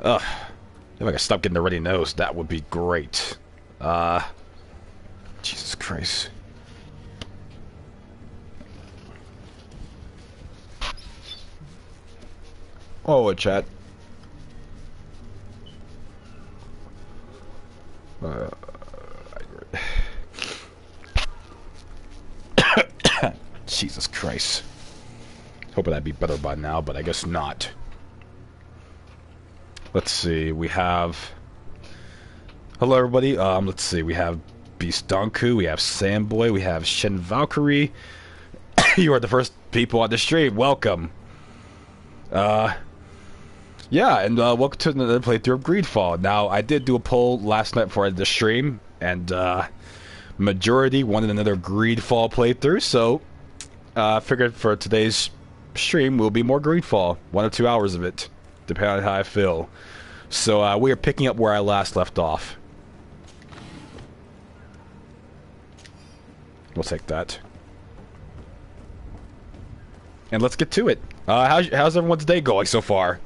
Ugh. If I could stop getting the runny nose, that would be great. Jesus Christ. Oh, chat. Jesus Christ. Hoping I'd be better by now, but I guess not. Let's see, we have... Hello everybody, let's see, we have Beast Donku, we have Samboy, we have Shin Valkyrie. You are the first people on the stream, welcome. Yeah, and welcome to another playthrough of GreedFall. Now, I did do a poll last night before the stream, and majority wanted another GreedFall playthrough, so figured for today's stream will be more GreedFall, 1 or 2 hours of it, depending on how I feel. So we are picking up where I last left off. We'll take that. And let's get to it. How's everyone's day going so far?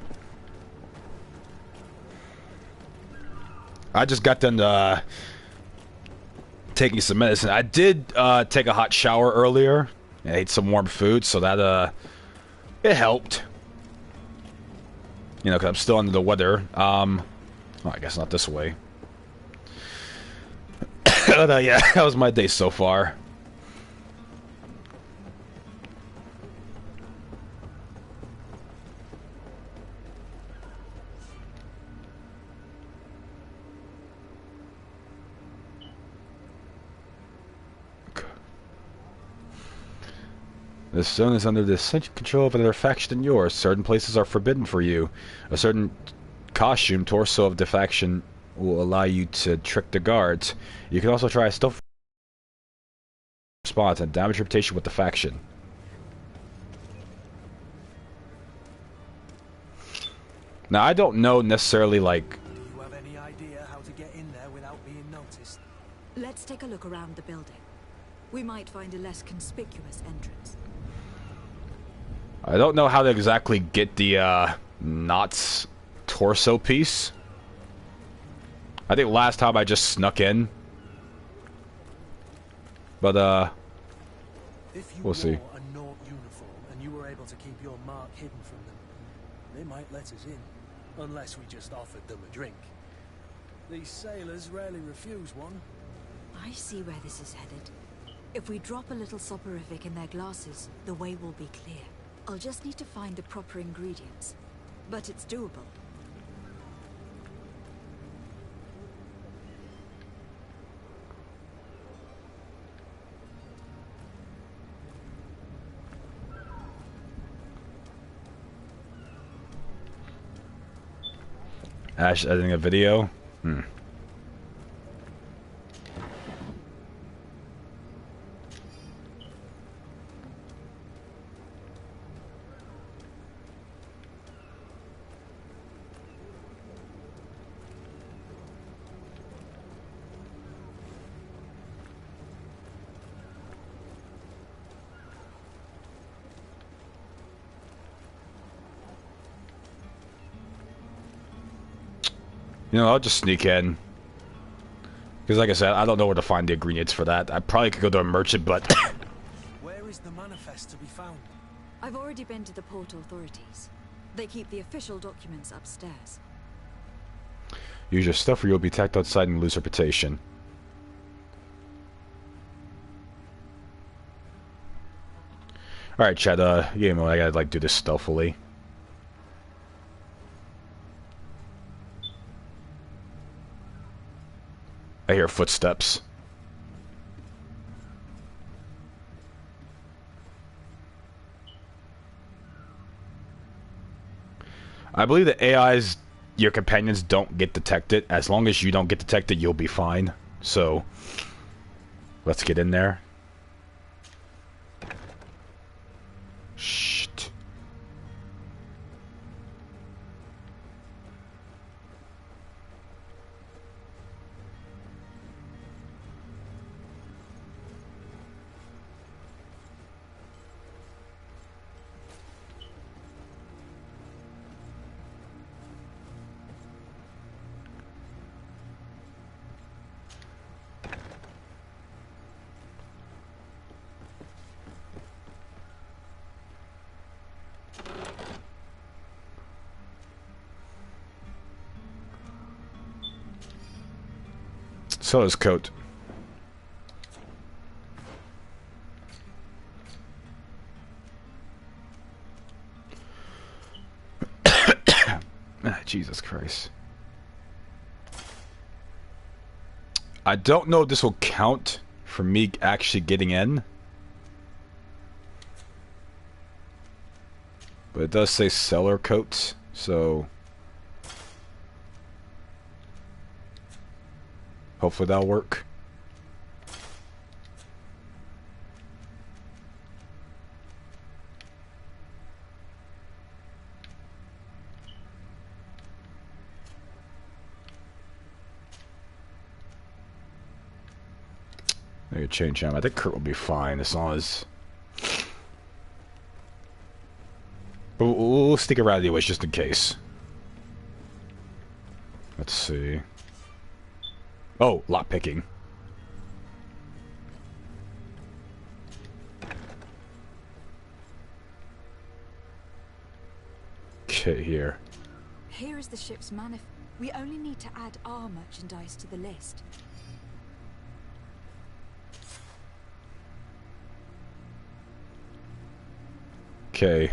I just got done taking some medicine. I did take a hot shower earlier and ate some warm food, so that it helped. You know, because I'm still under the weather. Well, I guess not this way. But yeah, that was my day so far. This zone is under the central control of another faction than yours. Certain places are forbidden for you. A certain costume torso of the faction will allow you to trick the guards. You can also try a stealth response and damage reputation with the faction. Now, I don't know necessarily, like... Do you have any idea how to get in there without being noticed? Let's take a look around the building. We might find a less conspicuous entrance. I don't know how to exactly get the, Knots torso piece. I think last time I just snuck in. But, we'll see. If you wore a Naught uniform and you were able to keep your mark hidden from them, they might let us in. Unless we just offered them a drink. These sailors rarely refuse one. I see where this is headed. If we drop a little soporific in their glasses, the way will be clear. I'll just need to find the proper ingredients. But it's doable. Ash editing a video? You know, I'll just sneak in. Because like I said, I don't know where to find the ingredients for that. I probably could go to a merchant, but... Where is the manifest to be found? I've already been to the port authorities. They keep the official documents upstairs. Use your stuff or you'll be attacked outside and lose reputation. Alright, Chad, I gotta, like, do this stealthily. I hear footsteps. I believe the AIs, your companions, don't get detected. As long as you don't get detected, you'll be fine. So, let's get in there. Shh. Seller's coat. Ah, Jesus Christ. I don't know if this will count for me actually getting in. But it does say seller coats, so hopefully that'll work. Maybe change him. I think Kurt will be fine as long as. But we'll stick around anyways, just in case. Let's see. Oh, lock picking. Okay, here. Here is the ship's manifest. We only need to add our merchandise to the list. Okay.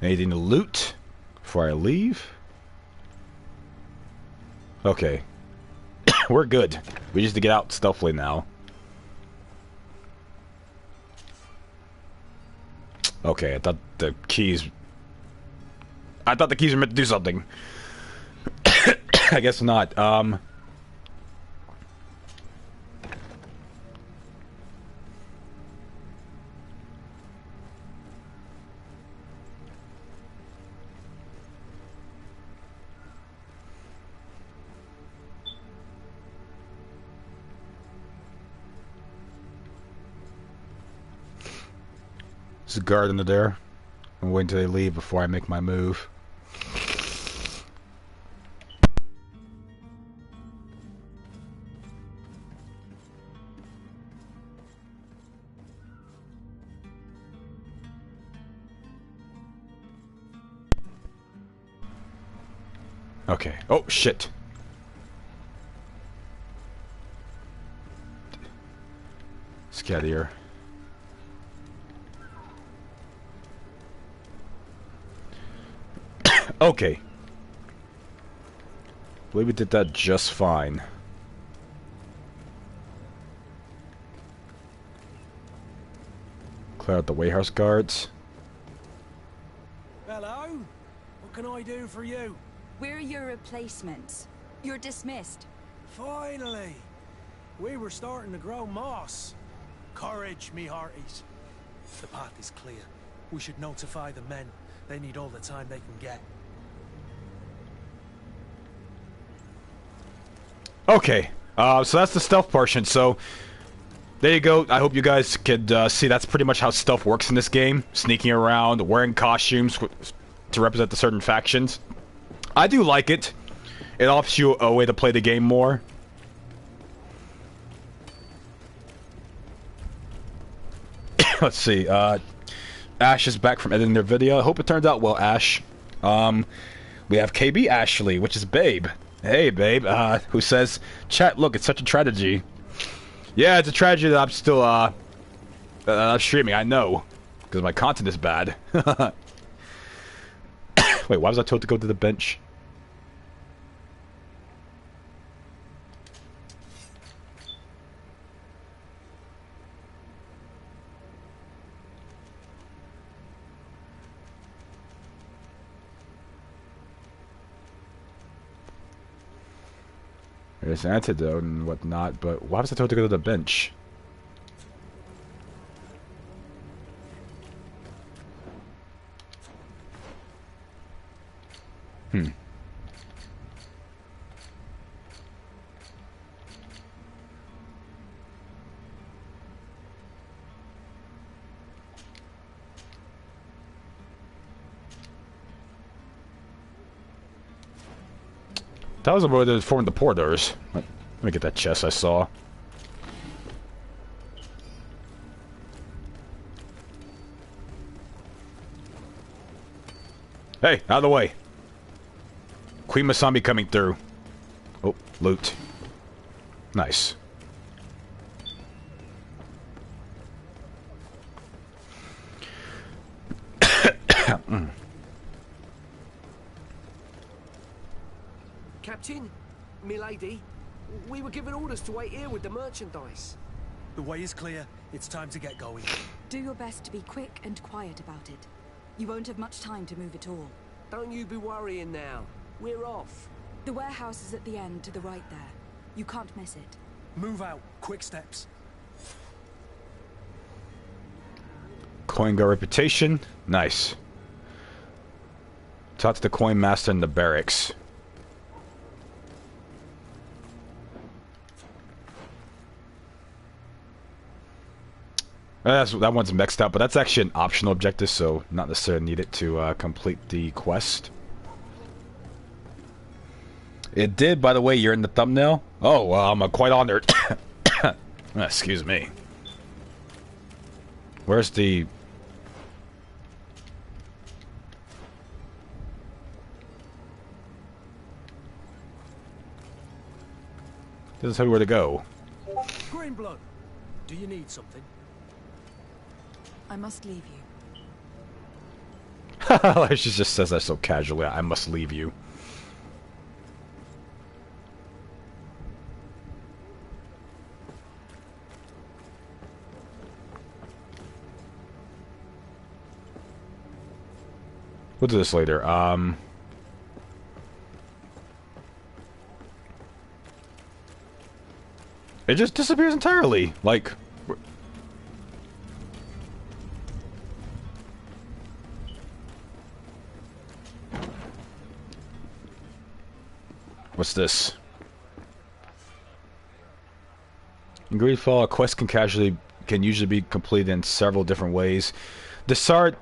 Anything to loot before I leave? Okay. We're good. We just need to get out stealthily now. Okay, I thought the keys... I thought the keys were meant to do something. I guess not. There's a guard under there. I'm waiting until they leave before I make my move. Okay. Oh, shit. Let's get out of here. Okay. I believe we did that just fine. Clear out the warehouse guards. Hello? What can I do for you? We're your replacements. You're dismissed. Finally! We were starting to grow moss. Courage, me hearties. The path is clear. We should notify the men. They need all the time they can get. Okay, so that's the stealth portion, so there you go. I hope you guys could see that's pretty much how stealth works in this game. Sneaking around, wearing costumes to represent the certain factions. I do like it. It offers you a way to play the game more. Let's see, Ash is back from editing their video. I hope it turns out well, Ash. We have KB Ashley, which is Babe. Hey, Babe, who says, chat, look, it's such a tragedy. Yeah, it's a tragedy that I'm still, streaming, I know. Because my content is bad. Wait, why was I told to go to the bench? There's an antidote and whatnot, but why was I told to go to the bench? That was where they formed the porters. Let me get that chest I saw. Hey, out of the way. Queen Masami coming through. Oh, Loot. Nice. Captain, milady, we were given orders to wait here with the merchandise. The way is clear. It's time to get going. Do your best to be quick and quiet about it. You won't have much time to move at all. Don't you be worrying now. We're off. The warehouse is at the end to the right there. You can't miss it. Move out. Quick steps. Coin guard reputation. Nice. Talk to the coin master in the barracks. That one's mixed up, but that's actually an optional objective, so not necessarily needed to complete the quest. It did, by the way. You're in the thumbnail. Oh, well, I'm quite honored. Excuse me. Where's the... Doesn't tell me where to go. Green blood. Do you need something? I must leave you. She just says that so casually. I must leave you. We'll do this later. It just disappears entirely. Like... What's this? In GreedFall, a quest can usually be completed in several different ways. Desarde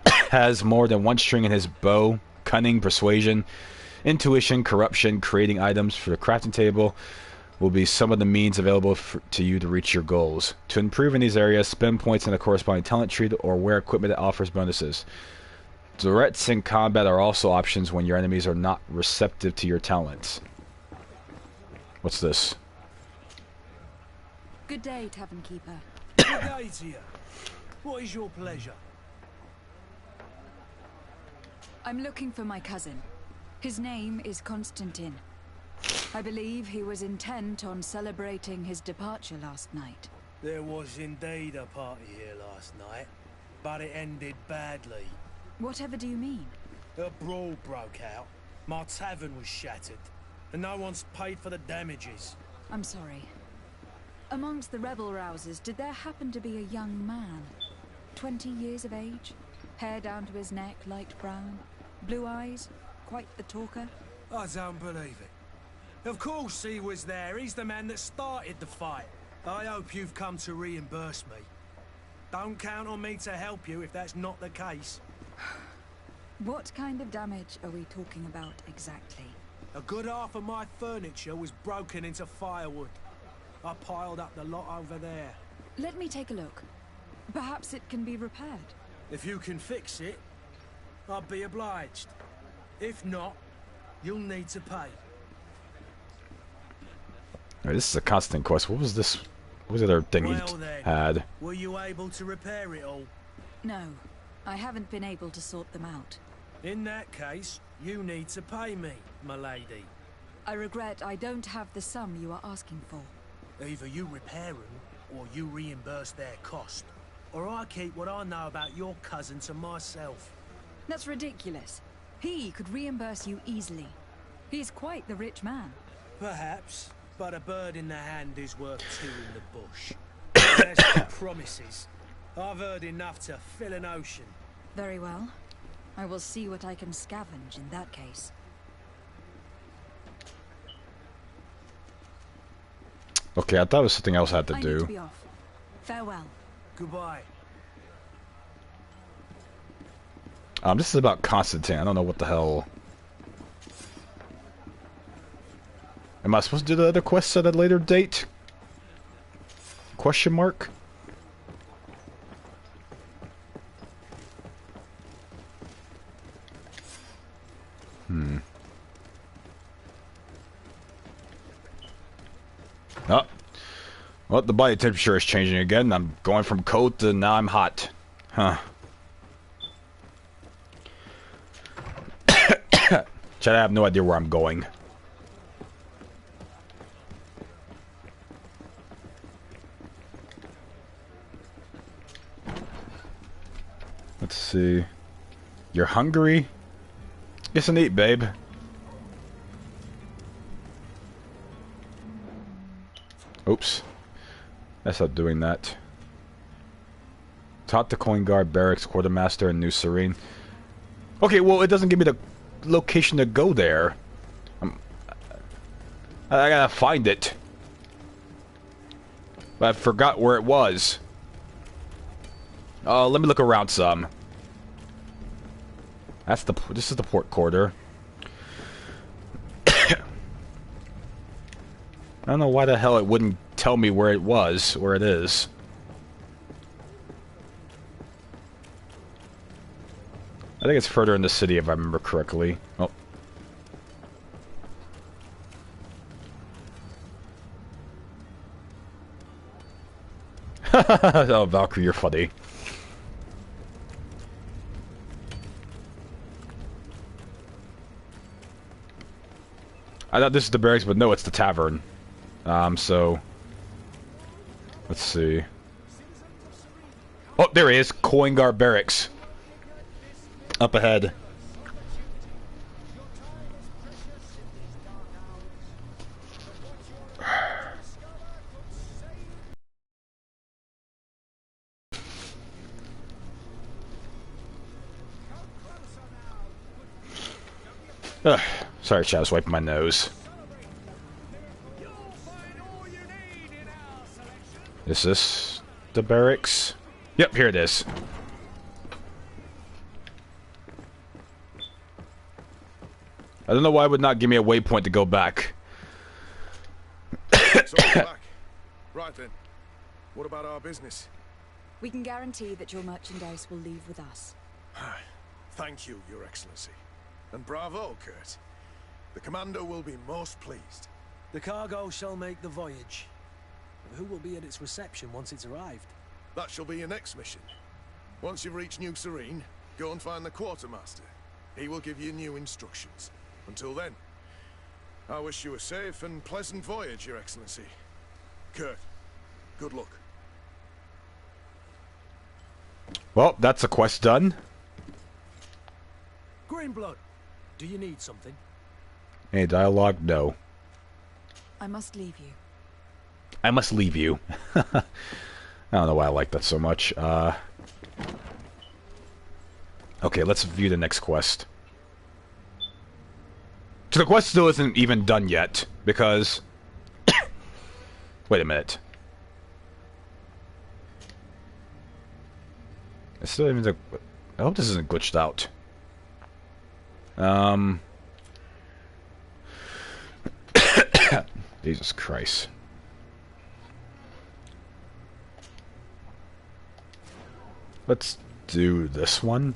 has more than one string in his bow: cunning, persuasion, intuition, corruption. Creating items for the crafting table will be some of the means available to you to reach your goals. To improve in these areas, spend points in a corresponding talent tree or wear equipment that offers bonuses. Threats in combat are also options when your enemies are not receptive to your talents. What's this? Good day, Tavern Keeper. Good day to you. What is your pleasure? I'm looking for my cousin. His name is Constantine. I believe he was intent on celebrating his departure last night. There was indeed a party here last night, but it ended badly. Whatever do you mean? A brawl broke out. My tavern was shattered, and no one's paid for the damages. I'm sorry. Amongst the rebel rousers, did there happen to be a young man? 20 years of age? Hair down to his neck, light brown? Blue eyes? Quite the talker? I don't believe it. Of course he was there. He's the man that started the fight. I hope you've come to reimburse me. Don't count on me to help you if that's not the case. What kind of damage are we talking about exactly? A good half of my furniture was broken into firewood. I piled up the lot over there. Let me take a look. Perhaps it can be repaired. If you can fix it, I'll be obliged. If not, you'll need to pay. Alright, this is a constant quest. What was this? What was the other thing Well he then, had? were you able to repair it all? No, I haven't been able to sort them out. In that case, you need to pay me, my lady. I regret I don't have the sum you are asking for. Either you repair them, or you reimburse their cost. Or I keep what I know about your cousin to myself. That's ridiculous. He could reimburse you easily. He's quite the rich man. Perhaps, but a bird in the hand is worth two in the bush. As for promises, I've heard enough to fill an ocean. Very well. I will see what I can scavenge in that case. Okay, I thought it was something else I had to I do. need to be off. Farewell. Goodbye. This is about Constantine. I don't know what the hell. Am I supposed to do the other quests at a later date? Question mark? Well, the body temperature is changing again. I'm going from cold to now I'm hot. Huh. Chad, I have no idea where I'm going. Let's see. You're hungry? Get some eat, babe. Oops. I stopped doing that. Talk to Coin Guard, Barracks, Quartermaster, and New Serene. Okay, well, it doesn't give me the location to go there. I gotta find it. But I forgot where it was. Let me look around some. This is the port quarter. I don't know why the hell it wouldn't tell me where it was, where it is. I think it's further in the city if I remember correctly. Oh. Oh, Valkyrie, you're funny. I thought this is the barracks, but no, it's the tavern. So... Let's see. Oh, there he is! Coin Guard Barracks. Up ahead. Sorry, Chad, I was wiping my nose. Is this the barracks? Yep, here it is. I don't know why it would not give me a waypoint to go back. So we're back. Right then. What about our business? We can guarantee that your merchandise will leave with us. Thank you, Your Excellency. And bravo, Kurt. The Commander will be most pleased. The cargo shall make the voyage. Who will be at its reception once it's arrived? That shall be your next mission. Once you've reached New Serene, go and find the Quartermaster. He will give you new instructions. Until then, I wish you a safe and pleasant voyage, Your Excellency. Kurt, good luck. Well, that's a quest done. Greenblood, do you need something? Any dialogue? No. I must leave you. I must leave you. I don't know why I like that so much. Okay, let's view the next quest. So the quest still isn't even done yet, because... Wait a minute. It's still even... I hope this isn't glitched out. Jesus Christ. Let's do this one.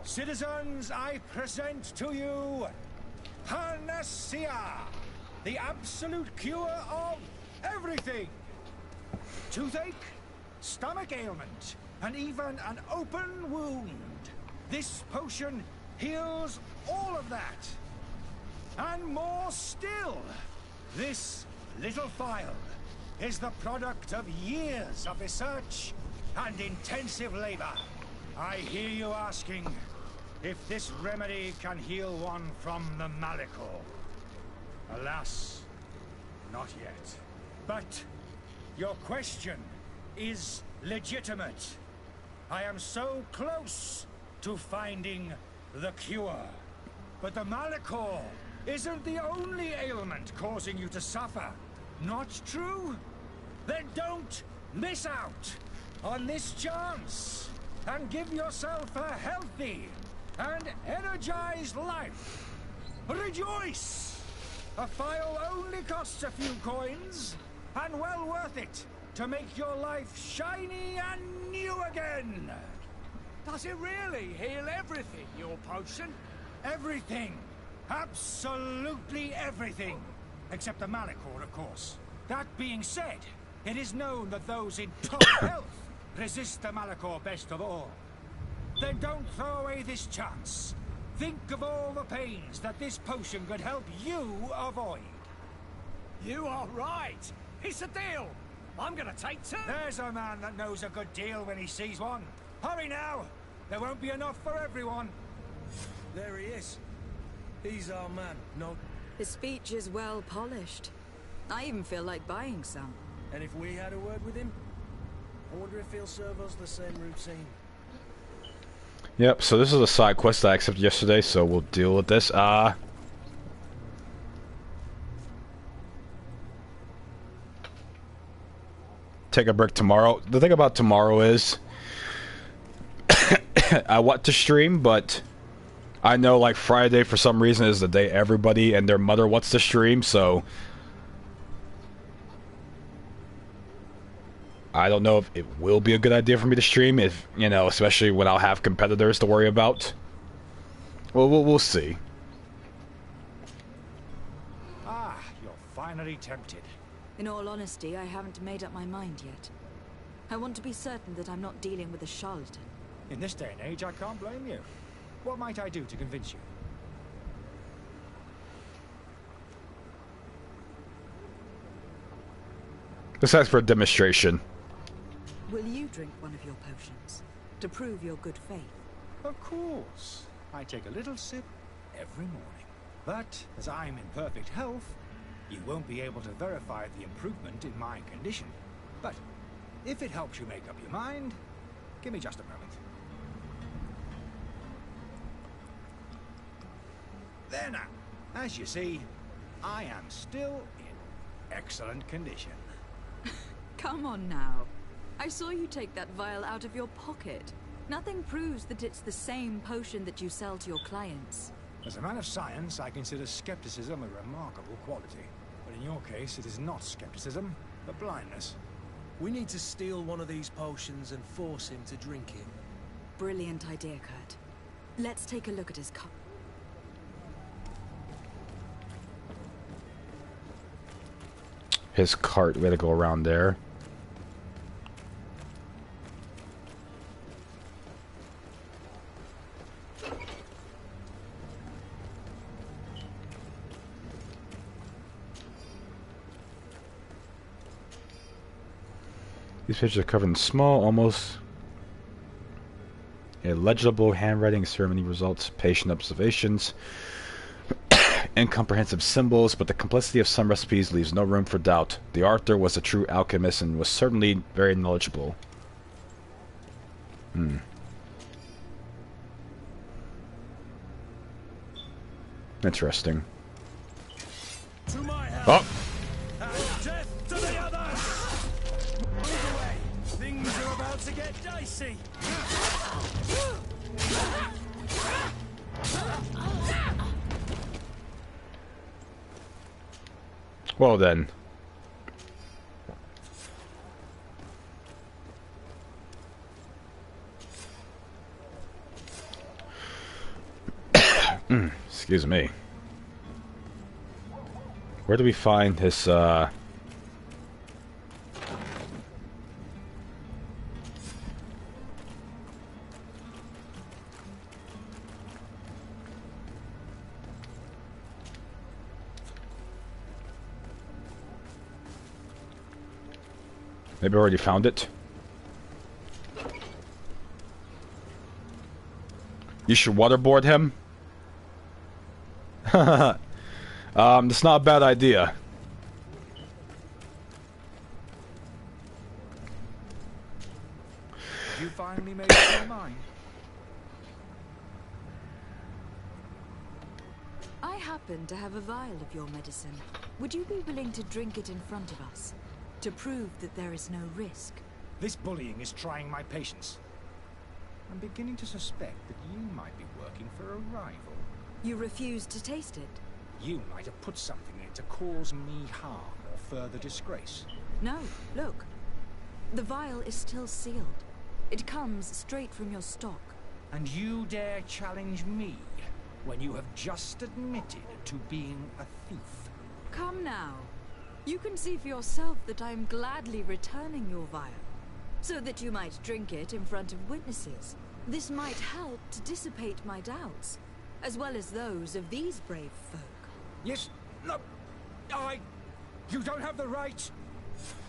Citizens, I present to you Panacea, the absolute cure of everything. Toothache, stomach ailment, and even an open wound. This potion heals all of that. And more still. This little phial is the product of years of research and intensive labor. I hear you asking if this remedy can heal one from the malachor. Alas, not yet. But your question is legitimate. I am so close to finding the cure. But the malachor isn't the only ailment causing you to suffer. Not true? Then don't miss out on this chance and give yourself a healthy and energized life. Rejoice! A phial only costs a few coins, and well worth it to make your life shiny and new again. Does it really heal everything, your potion? Everything. Absolutely everything. Except the Malachor, of course. That being said, it is known that those in top health resist the Malachor best of all. Then don't throw away this chance. Think of all the pains that this potion could help you avoid. You are right. It's a deal. I'm gonna take two. There's a man that knows a good deal when he sees one. Hurry now. There won't be enough for everyone. There he is. He's our man, no? His speech is well polished. I even feel like buying some. And if we had a word with him, I wonder if he'll serve us the same routine. Yep, so this is a side quest that I accepted yesterday, so we'll deal with this. Take a break tomorrow. The thing about tomorrow is I want to stream, but I know like Friday for some reason is the day everybody and their mother wants to stream, so I don't know if it will be a good idea for me to stream, if, you know, especially when I'll have competitors to worry about. Well, we'll see. Ah, you're finally tempted. In all honesty, I haven't made up my mind yet. I want to be certain that I'm not dealing with a charlatan. In this day and age, I can't blame you. What might I do to convince you? Let's ask for a demonstration. Will you drink one of your potions to prove your good faith? Of course. I take a little sip every morning. But as I'm in perfect health, you won't be able to verify the improvement in my condition. But if it helps you make up your mind, give me just a moment. There now. As you see, I am still in excellent condition. Come on now. I saw you take that vial out of your pocket. Nothing proves that it's the same potion that you sell to your clients. As a man of science, I consider skepticism a remarkable quality. But in your case, it is not skepticism, but blindness. We need to steal one of these potions and force him to drink it. Brilliant idea, Kurt. Let's take a look at his cup. His cart, we had to go around there. These pages are covered in small, almost illegible handwriting, ceremony results, patient observations, incomprehensive symbols, but the complexity of some recipes leaves no room for doubt. The author was a true alchemist and was certainly very knowledgeable. Interesting. To my help! Oh! And death to the others! Move away! Things are about to get dicey! Well then. Excuse me. Where do we find this, Maybe I already found it. You should waterboard him? That's not a bad idea. You finally made up your mind. I happen to have a vial of your medicine. Would you be willing to drink it in front of us? To prove that there is no risk? This bullying is trying my patience. I'm beginning to suspect that you might be working for a rival. You refuse to taste it? You might have put something in it to cause me harm or further disgrace. No, look. The vial is still sealed. It comes straight from your stock. And you dare challenge me? when you have just admitted to being a thief? Come now. You can see for yourself that I am gladly returning your vial, so that you might drink it in front of witnesses. This might help to dissipate my doubts, as well as those of these brave folk. Yes, no, you don't have the right.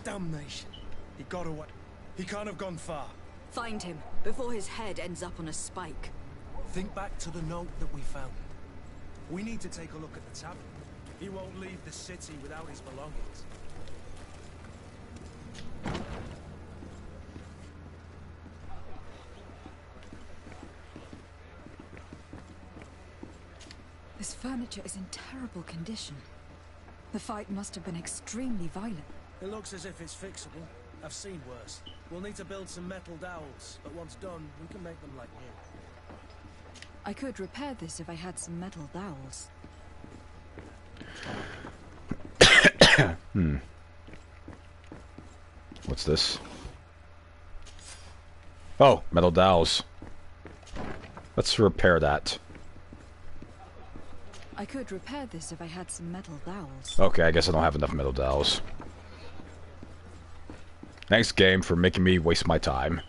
Damnation. He can't have gone far. Find him, before his head ends up on a spike. Think back to the note that we found. We need to take a look at the tavern. He won't leave the city without his belongings. This furniture is in terrible condition. The fight must have been extremely violent. It looks as if it's fixable. I've seen worse. We'll need to build some metal dowels, but once done, we can make them like new. I could repair this if I had some metal dowels. What's this? Oh, metal dowels. Let's repair that. I could repair this if I had some metal dowels. Okay, I guess I don't have enough metal dowels. Thanks, game, for making me waste my time.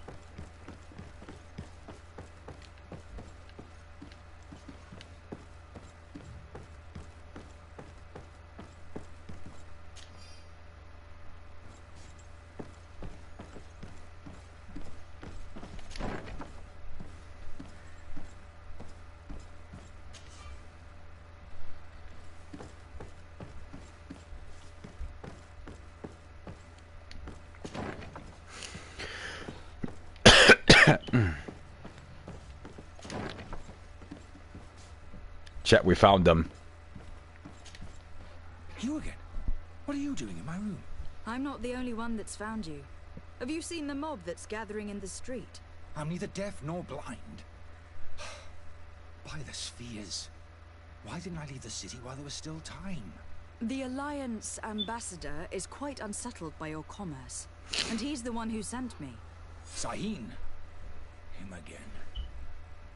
Chet, we found them. You again? What are you doing in my room? I'm not the only one that's found you. Have you seen the mob that's gathering in the street? I'm neither deaf nor blind. By the spheres. Why didn't I leave the city while there was still time? The Alliance ambassador is quite unsettled by your commerce, and he's the one who sent me. Saiyan. Him again.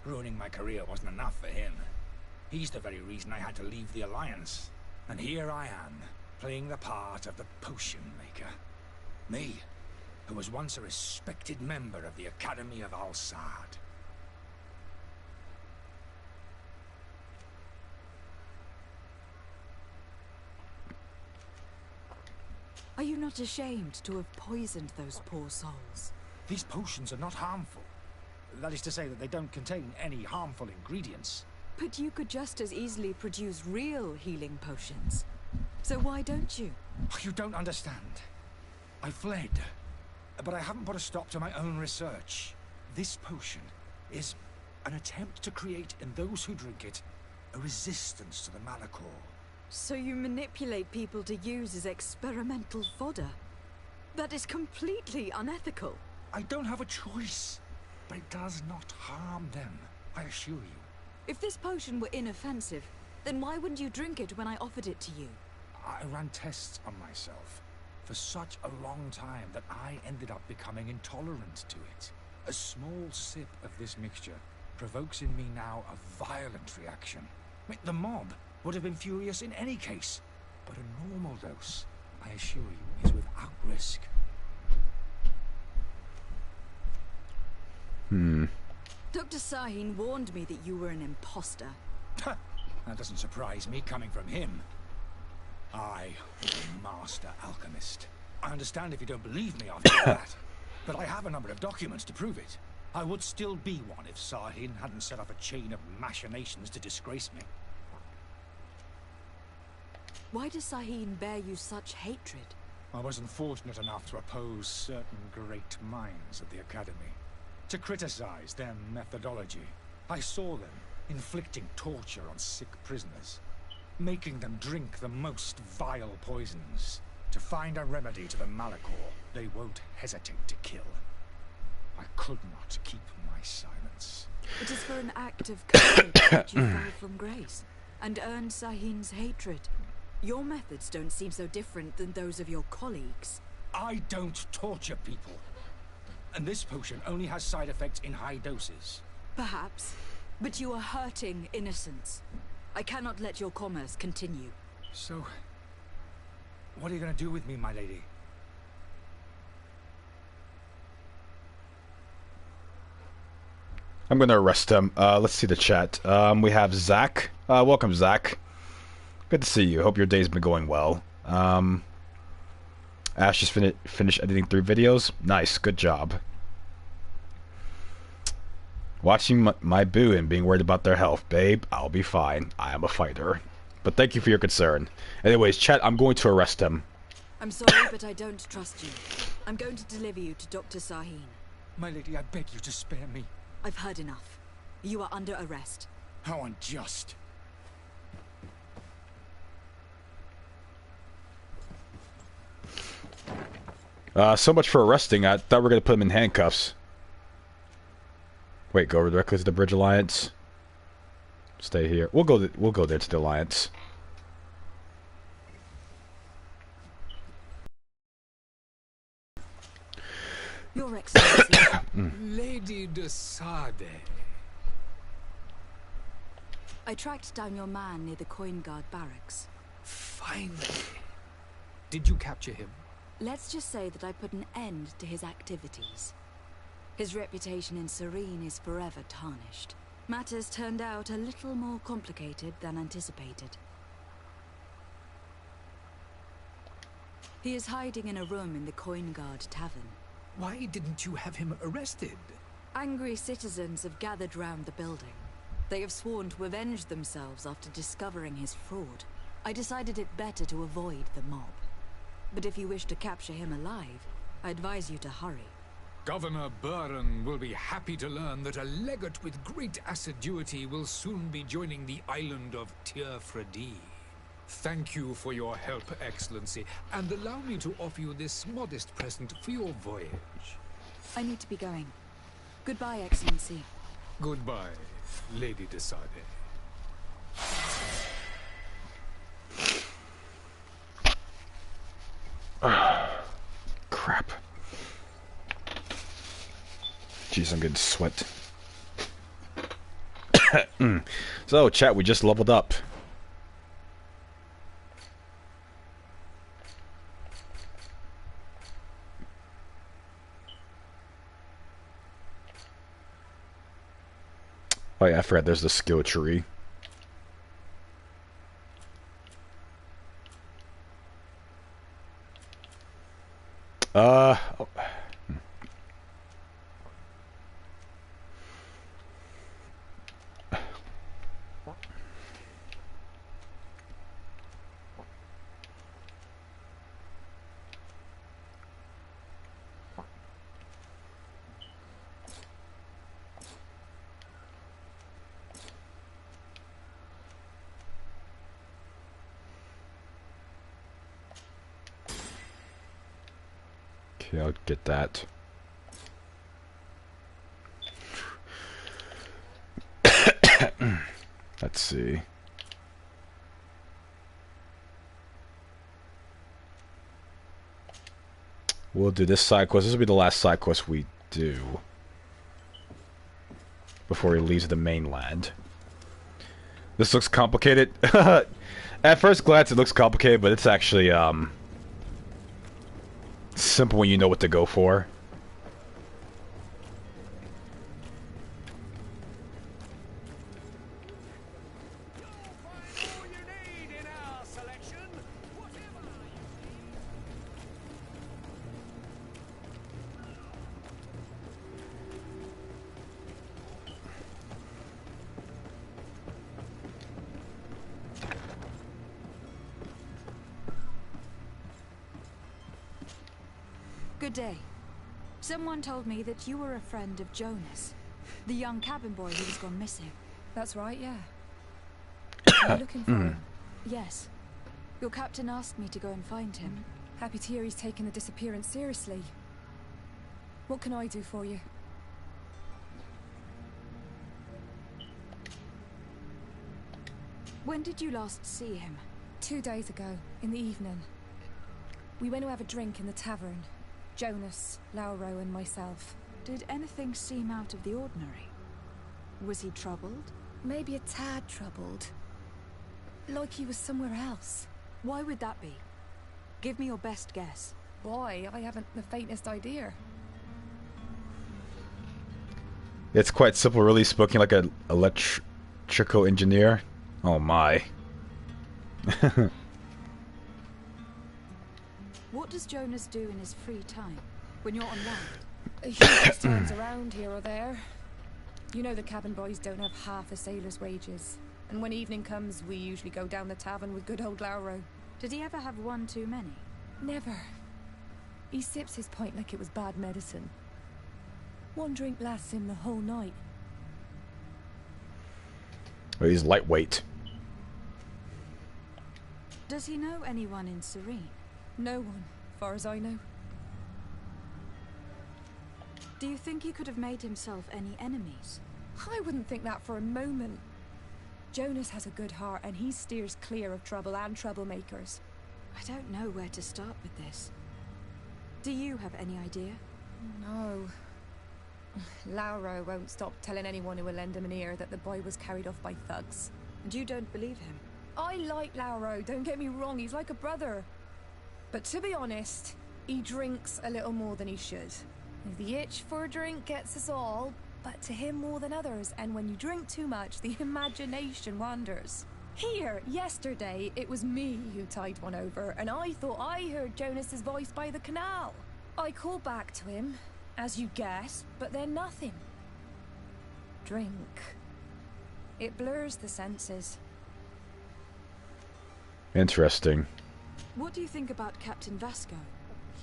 Ruining my career wasn't enough for him. He's the very reason I had to leave the Alliance. And here I am, playing the part of the potion maker. Me, who was once a respected member of the Academy of Al-Sad. Are you not ashamed to have poisoned those poor souls? These potions are not harmful. That is to say that they don't contain any harmful ingredients. But you could just as easily produce real healing potions. So why don't you? You don't understand. I fled, but I haven't put a stop to my own research. This potion is an attempt to create in those who drink it a resistance to the Malachor. So you manipulate people to use as experimental fodder? That is completely unethical. I don't have a choice, but it does not harm them, I assure you. If this potion were inoffensive, then why wouldn't you drink it when I offered it to you? I ran tests on myself for such a long time that I ended up becoming intolerant to it. A small sip of this mixture provokes in me now a violent reaction. The mob would have been furious in any case, but a normal dose, I assure you, is without risk. Dr. Saiyan warned me that you were an imposter. That doesn't surprise me, coming from him. I was a master alchemist. I understand if you don't believe me after that, but I have a number of documents to prove it. I would still be one if Saiyan hadn't set up a chain of machinations to disgrace me. Why does Saiyan bear you such hatred? I wasn't fortunate enough to oppose certain great minds at the Academy. To criticize their methodology. I saw them inflicting torture on sick prisoners, making them drink the most vile poisons. To find a remedy to the Malachor, they won't hesitate to kill. I could not keep my silence. It is for an act of courage that you fell from grace, and earned Saiyan's hatred. Your methods don't seem so different than those of your colleagues. I don't torture people. And this potion only has side effects in high doses. Perhaps. But you are hurting innocents. I cannot let your commerce continue. So, what are you going to do with me, my lady? I'm gonna arrest him. Let's see the chat. We have Zach. Welcome, Zach. Good to see you. Hope your day's been going well. Ash just finished editing 3 videos. Nice, good job. Watching my boo and being worried about their health. Babe, I'll be fine. I am a fighter. But thank you for your concern. Anyways, chat, I'm going to arrest him. I'm sorry, but I don't trust you. I'm going to deliver you to Dr. Sahin. My lady, I beg you to spare me. I've heard enough. You are under arrest. How unjust. So much for arresting. I thought we were going to put him in handcuffs. Wait, go directly to the Bridge Alliance. Stay here. We'll go there to the Alliance. Your Excellency. Lady de Sade. I tracked down your man near the Coin Guard barracks. Finally. Did you capture him? Let's just say that I put an end to his activities. His reputation in Serene is forever tarnished. Matters turned out a little more complicated than anticipated. He is hiding in a room in the Coin Guard Tavern. Why didn't you have him arrested? Angry citizens have gathered round the building. They have sworn to avenge themselves after discovering his fraud. I decided it better to avoid the mob. But if you wish to capture him alive, I advise you to hurry. Governor Buren will be happy to learn that a legate with great assiduity will soon be joining the island of Tir-Fredi. Thank you for your help, Excellency, and allow me to offer you this modest present for your voyage. I need to be going. Goodbye, Excellency. Goodbye, Lady de Sade. Crap. Jeez, I'm getting sweat. So, chat, we just leveled up. Oh yeah, I forgot there's the skill tree. Oh. Okay, I'll get that. Let's see. We'll do this side quest. This will be the last side quest we do before he leaves the mainland. This looks complicated. At first glance it looks complicated, but it's actually simple when you know what to go for. Good day. Someone told me that you were a friend of Jonas, the young cabin boy who was gone missing. That's right, yeah. Are you looking for him? Yes. Your captain asked me to go and find him. Happy to hear he's taken the disappearance seriously. What can I do for you? When did you last see him? 2 days ago, in the evening. We went to have a drink in the tavern. Jonas, Lauro and myself. Did anything seem out of the ordinary? Was he troubled? Maybe a tad troubled. Like he was somewhere else. Why would that be? Give me your best guess. Boy, I haven't the faintest idea. It's quite simple, really. Spoken like an electrical engineer. Oh my. What does Jonas do in his free time? When you're on land? He just turns around here or there. You know the cabin boys don't have half a sailor's wages. And when evening comes, we usually go down the tavern with good old Lauro. Did he ever have one too many? Never. He sips his pint like it was bad medicine. One drink lasts him the whole night. Well, he's lightweight. Does he know anyone in Serene? No one, far as I know. Do you think he could have made himself any enemies? I wouldn't think that for a moment. Jonas has a good heart and he steers clear of trouble and troublemakers. I don't know where to start with this. Do you have any idea? No. Lauro won't stop telling anyone who will lend him an ear that the boy was carried off by thugs. And you don't believe him? I like Lauro, don't get me wrong, he's like a brother. But to be honest, he drinks a little more than he should. The itch for a drink gets us all, but to him more than others, and when you drink too much, the imagination wanders. Here, yesterday, it was me who tied one over, and I thought I heard Jonas's voice by the canal. I called back to him, as you guess, but then nothing. Drink. It blurs the senses. Interesting. What do you think about Captain Vasco?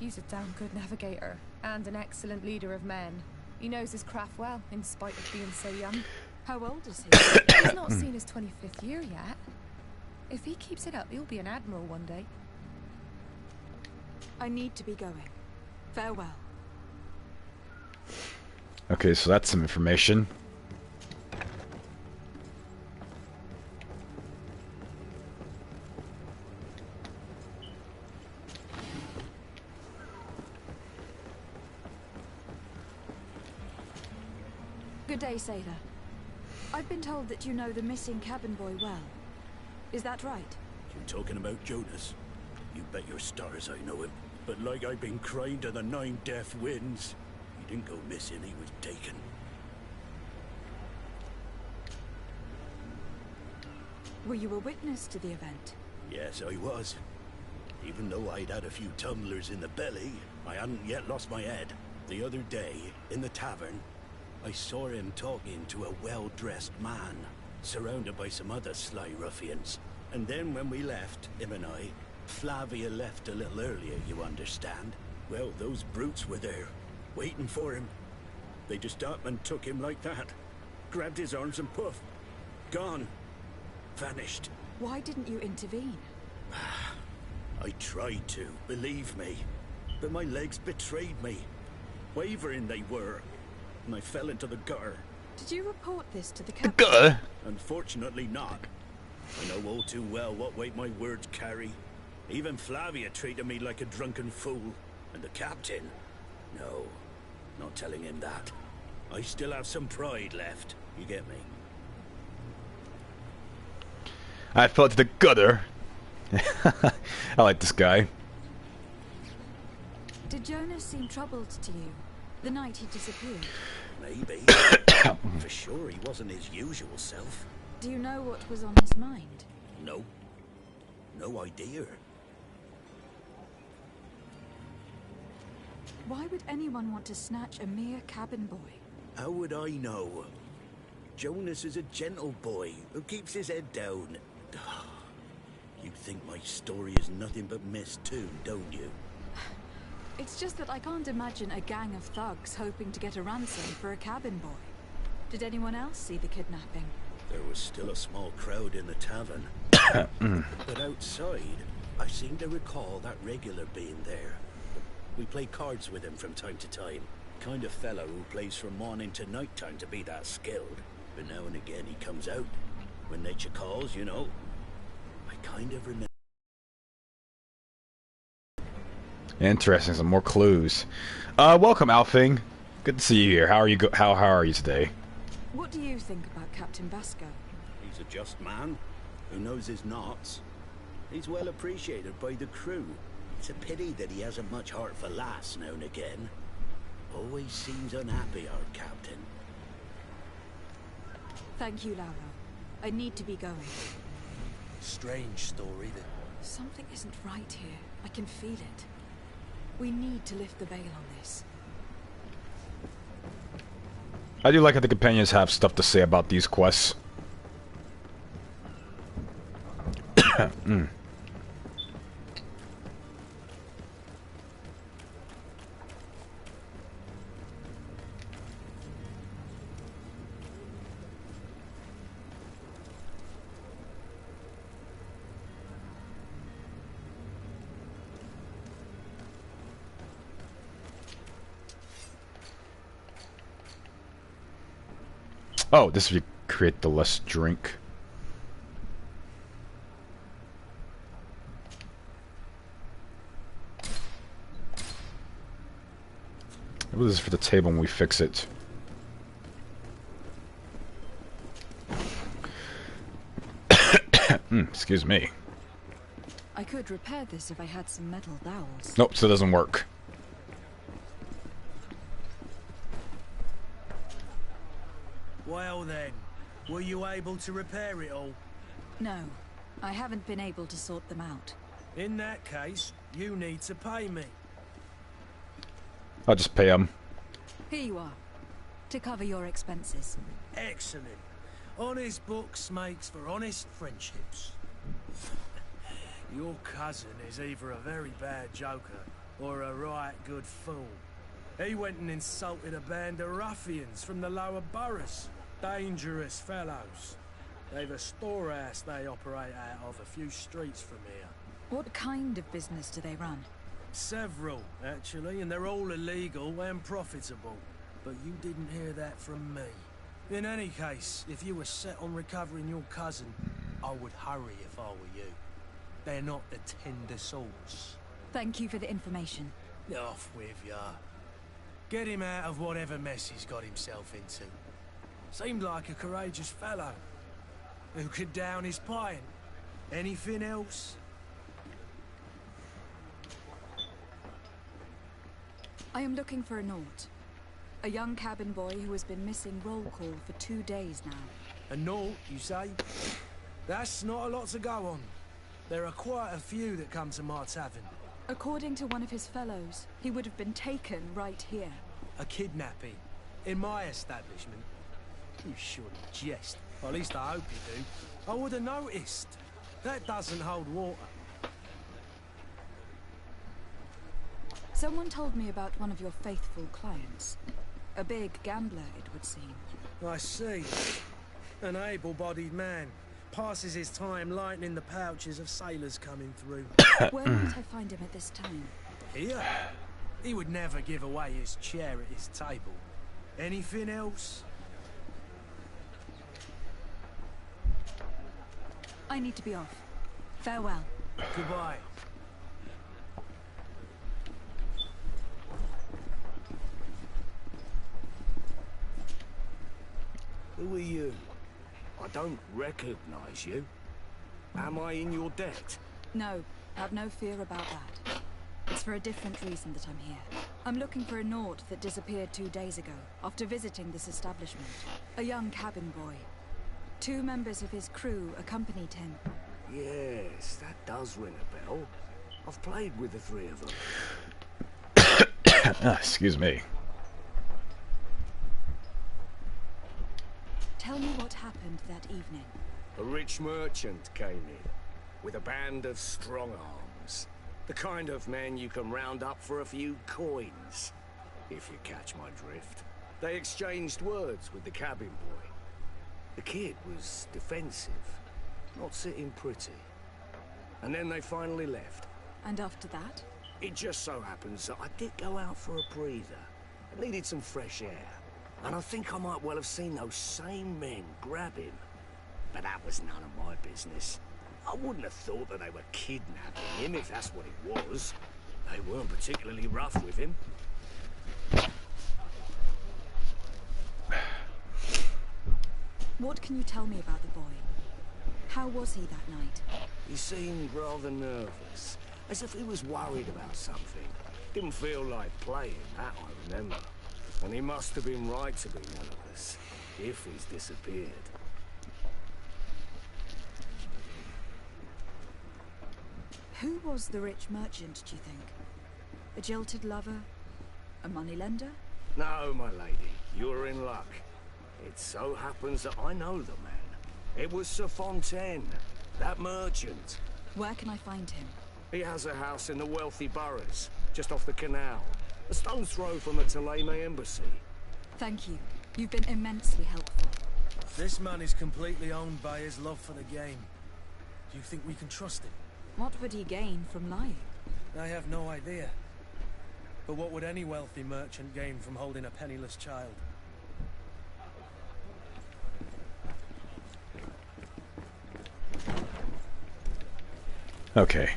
He's a damn good navigator, and an excellent leader of men. He knows his craft well, in spite of being so young. How old is he? He's not seen his 25th year yet. If he keeps it up, he'll be an admiral one day. I need to be going. Farewell. Okay, so that's some information. Good day, sailor. I've been told that you know the missing cabin boy well. Is that right? You talking about Jonas? You bet your stars I know him. But like I've been crying to the 9 death winds, he didn't go missing, he was taken. Were you a witness to the event? Yes, I was. Even though I'd had a few tumblers in the belly, I hadn't yet lost my head. The other day, in the tavern, I saw him talking to a well-dressed man, surrounded by some other sly ruffians. And then when we left, him and I, Flavia left a little earlier, you understand. Well, those brutes were there, waiting for him. They just up and took him like that. Grabbed his arms and poof. Gone. Vanished. Why didn't you intervene? I tried to, believe me. But my legs betrayed me. Wavering they were. And I fell into the gutter. Did you report this to the captain? Gutter? Unfortunately not. I know all too well what weight my words carry. Even Flavia treated me like a drunken fool. And the captain? No, not telling him that. I still have some pride left. You get me? I fell into the gutter. I like this guy. Did Jonas seem troubled to you the night he disappeared? Maybe. For sure he wasn't his usual self. Do you know what was on his mind? No. No idea. Why would anyone want to snatch a mere cabin boy? How would I know? Jonas is a gentle boy who keeps his head down. You think my story is nothing but mist too, don't you? It's just that I can't imagine a gang of thugs hoping to get a ransom for a cabin boy. Did anyone else see the kidnapping? There was still a small crowd in the tavern. But outside, I seem to recall that regular being there. We play cards with him from time to time. Kind of fellow who plays from morning to night time to be that skilled. But now and again he comes out. When nature calls, you know. I kind of remember. Interesting. Some more clues. Welcome, Alfing. Good to see you here. How are you? How are you today? What do you think about Captain Basco? He's a just man who knows his knots. He's well appreciated by the crew. It's a pity that he hasn't much heart for laughs now and again. Always seems unhappy, our captain. Thank you, Lauro. I need to be going. Strange story that... Something isn't right here. I can feel it. We need to lift the veil on this. I do like how the companions have stuff to say about these quests. Oh, this would create the less drink. Maybe this is for the table when we fix it. Excuse me. I could repair this if I had some metal dowels. Nope, so it doesn't work. Well then, were you able to repair it all? No, I haven't been able to sort them out. In that case, you need to pay me. I'll just pay him. Here you are, to cover your expenses. Excellent. Honest books makes for honest friendships. Your cousin is either a very bad joker or a right good fool. He went and insulted a band of ruffians from the lower boroughs. Dangerous fellows. They've a storehouse they operate out of a few streets from here. What kind of business do they run? Several, actually, and they're all illegal and profitable. But you didn't hear that from me. In any case, if you were set on recovering your cousin, I would hurry if I were you. They're not the tender sorts. Thank you for the information. Off with ya. Get him out of whatever mess he's got himself into. Seemed like a courageous fellow. Who could down his pint. Anything else? I am looking for a Naut. A young cabin boy who has been missing roll call for 2 days now. A Naut, you say? That's not a lot to go on. There are quite a few that come to my tavern. According to one of his fellows, he would have been taken right here. A kidnapping? In my establishment? You shouldn't jest. Or at least I hope you do. I would have noticed. That doesn't hold water. Someone told me about one of your faithful clients. A big gambler, it would seem. I see. An able-bodied man. Passes his time lightening the pouches of sailors coming through. Where might I find him at this time? Here? He would never give away his chair at his table. Anything else? I need to be off. Farewell. Goodbye. Who are you? I don't recognize you. Am I in your debt? No, have no fear about that. It's for a different reason that I'm here. I'm looking for a Naut that disappeared 2 days ago, after visiting this establishment. A young cabin boy. 2 members of his crew accompanied him. Yes, that does ring a bell. I've played with the 3 of them. Excuse me. Tell me what happened that evening. A rich merchant came in, with a band of strong arms. The kind of men you can round up for a few coins, if you catch my drift. They exchanged words with the cabin boy. The kid was defensive, not sitting pretty. And then they finally left. And after that? It just so happens that I did go out for a breather. I needed some fresh air. And I think I might well have seen those same men grab him. But that was none of my business. I wouldn't have thought that they were kidnapping him if that's what it was. They weren't particularly rough with him. What can you tell me about the boy? How was he that night? He seemed rather nervous, as if he was worried about something. Didn't feel like playing, that I remember. And he must have been right to be nervous, if he's disappeared. Who was the rich merchant, do you think? A jilted lover? A moneylender? No, my lady, you're in luck. It so happens that I know the man. It was Sir Fontaine, that merchant. Where can I find him? He has a house in the wealthy boroughs, just off the canal. A stone's throw from the Theleme embassy. Thank you. You've been immensely helpful. This man is completely owned by his love for the game. Do you think we can trust him? What would he gain from lying? I have no idea. But what would any wealthy merchant gain from holding a penniless child? Okay.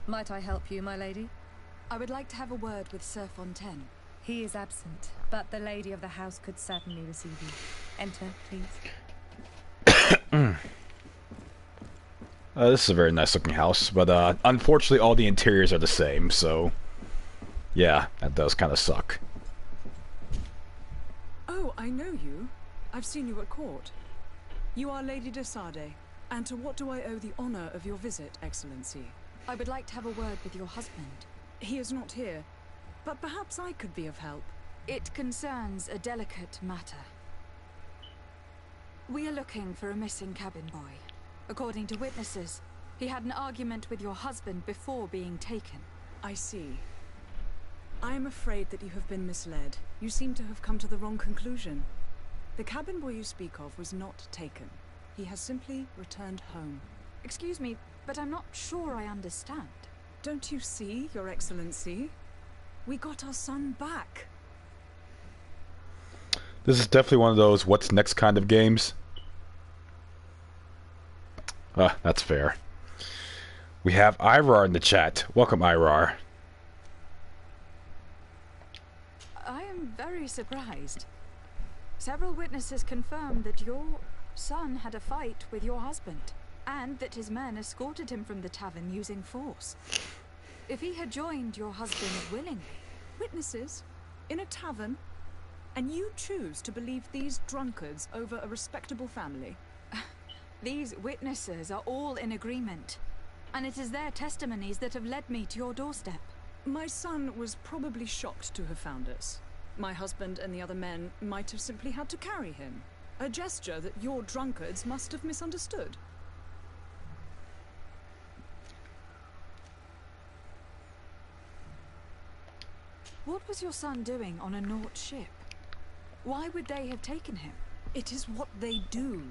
Might I help you, my lady? I would like to have a word with Sir Fontaine. He is absent, but the lady of the house could certainly receive you. Enter, please. This is a very nice looking house, but unfortunately all the interiors are the same, so yeah, that does kind of suck. Oh, I know you. I've seen you at court. You are Lady de Sade, and to what do I owe the honor of your visit, Excellency? I would like to have a word with your husband. He is not here, but perhaps I could be of help. It concerns a delicate matter. We are looking for a missing cabin boy. According to witnesses, he had an argument with your husband before being taken. I see. I am afraid that you have been misled. You seem to have come to the wrong conclusion. The cabin boy you speak of was not taken. He has simply returned home. Excuse me, but I'm not sure I understand. Don't you see, Your Excellency? We got our son back. This is definitely one of those what's next kind of games. That's fair. We have Irar in the chat. Welcome, Irar. I am very surprised. Several witnesses confirmed that your son had a fight with your husband, and that his men escorted him from the tavern using force. If he had joined your husband willingly... Witnesses? In a tavern? And you choose to believe these drunkards over a respectable family? These witnesses are all in agreement, and it is their testimonies that have led me to your doorstep. My son was probably shocked to have found us. My husband and the other men might have simply had to carry him. A gesture that your drunkards must have misunderstood. What was your son doing on a Naut ship? Why would they have taken him? It is what they do.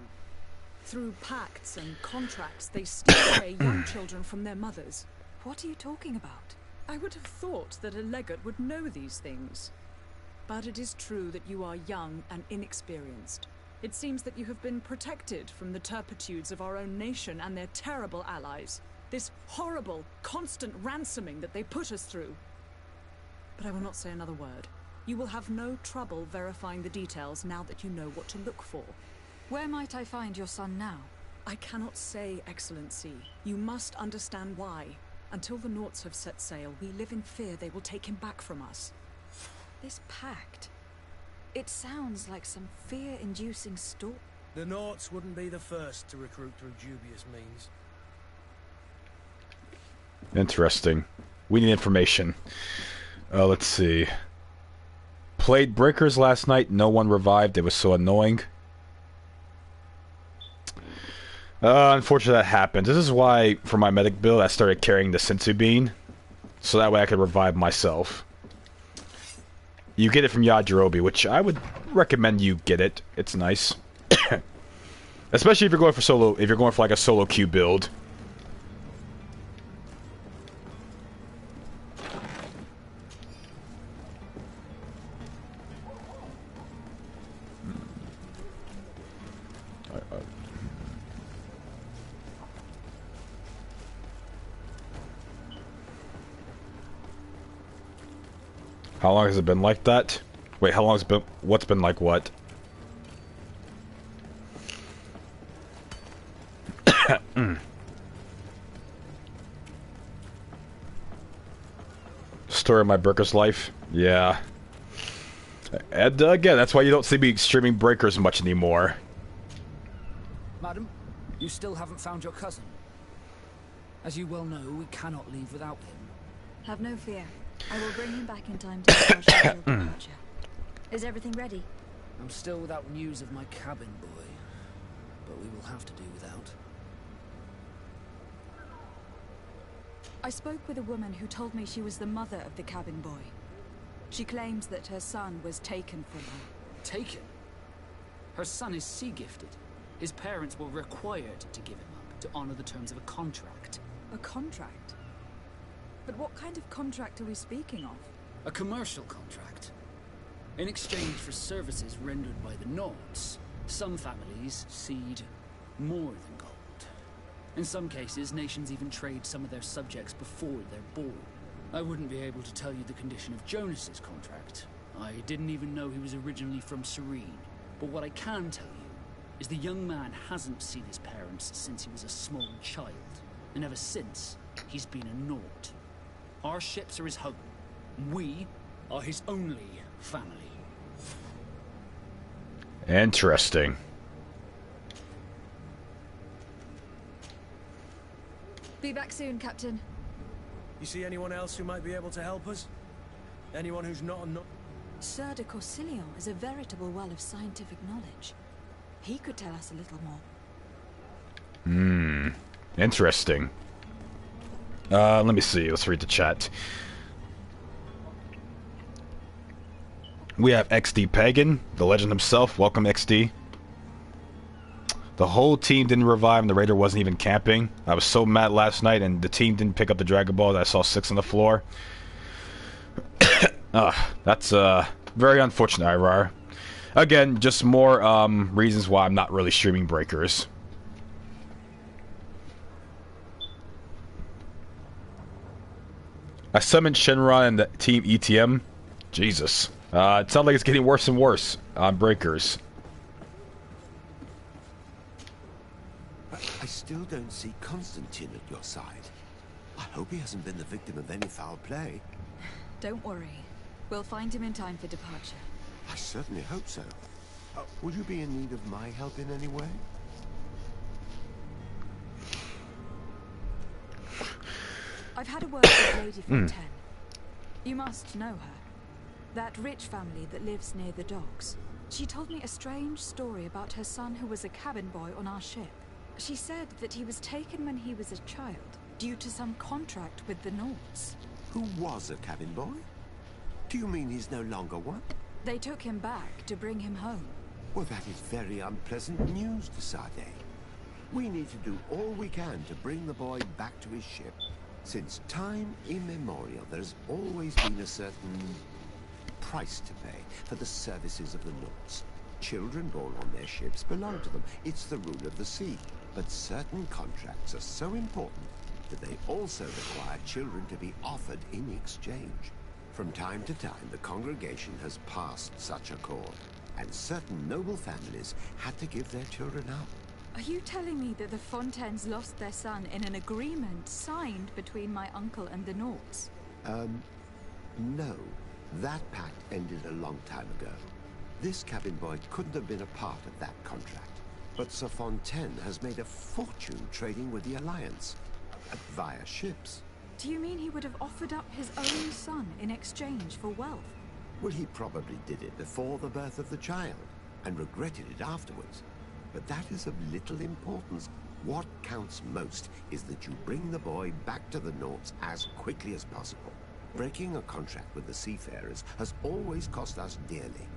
Through pacts and contracts, they steal away young children from their mothers. What are you talking about? I would have thought that a legate would know these things. But it is true that you are young and inexperienced. It seems that you have been protected from the turpitudes of our own nation and their terrible allies. This horrible, constant ransoming that they put us through. But I will not say another word. You will have no trouble verifying the details now that you know what to look for. Where might I find your son now? I cannot say, Excellency. You must understand why. Until the Nauts have set sail, we live in fear they will take him back from us. This pact... It sounds like some fear-inducing story. The Nauts wouldn't be the first to recruit through dubious means. Interesting. We need information. Let's see. Played Breakers last night. No one revived. It was so annoying. Unfortunately that happened. This is why, for my medic build, I started carrying the Sensu Bean. So that way I could revive myself. You get it from Yajirobe, which I would recommend you get it. It's nice. Especially if you're going for solo, if you're going for like a solo queue build. How long has it been like that? Wait, how long has it been? What's been like what? Story of my breaker's life. Yeah. And again, that's why you don't see me streaming breakers much anymore. Madam, you still haven't found your cousin. As you well know, we cannot leave without him. Have no fear. I will bring him back in time to our scheduled departure. Is everything ready? I'm still without news of my cabin boy, but we will have to do without. I spoke with a woman who told me she was the mother of the cabin boy. She claims that her son was taken from her. Taken? Her son is sea-gifted. His parents were required to give him up to honor the terms of a contract. A contract? But what kind of contract are we speaking of? A commercial contract. In exchange for services rendered by the Nords, some families cede more than gold. In some cases, nations even trade some of their subjects before they're born. I wouldn't be able to tell you the condition of Jonas's contract. I didn't even know he was originally from Serene. But what I can tell you is the young man hasn't seen his parents since he was a small child. And ever since, he's been a Nord. Our ships are his home. We are his only family. Interesting. Be back soon, Captain. You see anyone else who might be able to help us? Anyone who's not a Sir de Corsilion is a veritable well of scientific knowledge. He could tell us a little more. Interesting. Let me see. Let's read the chat. We have XD Pagan, the legend himself. Welcome, XD. The whole team didn't revive and the raider wasn't even camping. I was so mad last night and the team didn't pick up the Dragon Ball that I saw 6 on the floor. That's very unfortunate, Irar. Again, just more reasons why I'm not really streaming breakers. I summoned Shenron and the team ETM. Jesus. It sounds like it's getting worse and worse on breakers. I still don't see Constantine at your side. I hope he hasn't been the victim of any foul play. Don't worry. We'll find him in time for departure. I certainly hope so. Will you be in need of my help in any way? I've had a word with Lady Fontaine. You must know her. That rich family that lives near the docks. She told me a strange story about her son who was a cabin boy on our ship. She said that he was taken when he was a child, due to some contract with the Nords. Who was a cabin boy? Do you mean he's no longer one? They took him back to bring him home. Well, that is very unpleasant news to Sade. We need to do all we can to bring the boy back to his ship. Since time immemorial, there's always been a certain price to pay for the services of the Nords. Children born on their ships belong to them. It's the rule of the sea. But certain contracts are so important that they also require children to be offered in exchange. From time to time, the congregation has passed such a call, and certain noble families had to give their children up. Are you telling me that the Fontaines lost their son in an agreement signed between my uncle and the Nords? No. That pact ended a long time ago. This cabin boy couldn't have been a part of that contract. But Sir Fontaine has made a fortune trading with the Alliance, via ships. Do you mean he would have offered up his own son in exchange for wealth? Well, he probably did it before the birth of the child, and regretted it afterwards. But that is of little importance. What counts most is that you bring the boy back to the Nords as quickly as possible. Breaking a contract with the seafarers has always cost us dearly.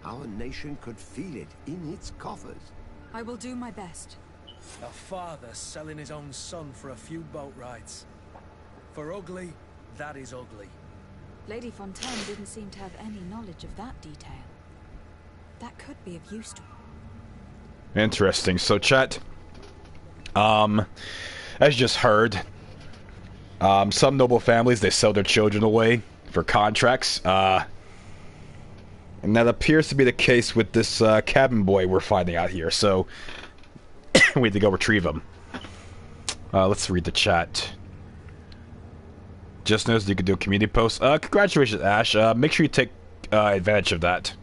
Our nation could feel it in its coffers. I will do my best. A father selling his own son for a few boat rides. For ugly, that is ugly. Lady Fontaine didn't seem to have any knowledge of that detail. That could be of use to her. Interesting. So, chat. As you just heard, some noble families, they sell their children away for contracts. And that appears to be the case with this cabin boy we're finding out here. So, we need to go retrieve him. Let's read the chat. Just noticed you could do a community post. Congratulations, Ash. Make sure you take advantage of that.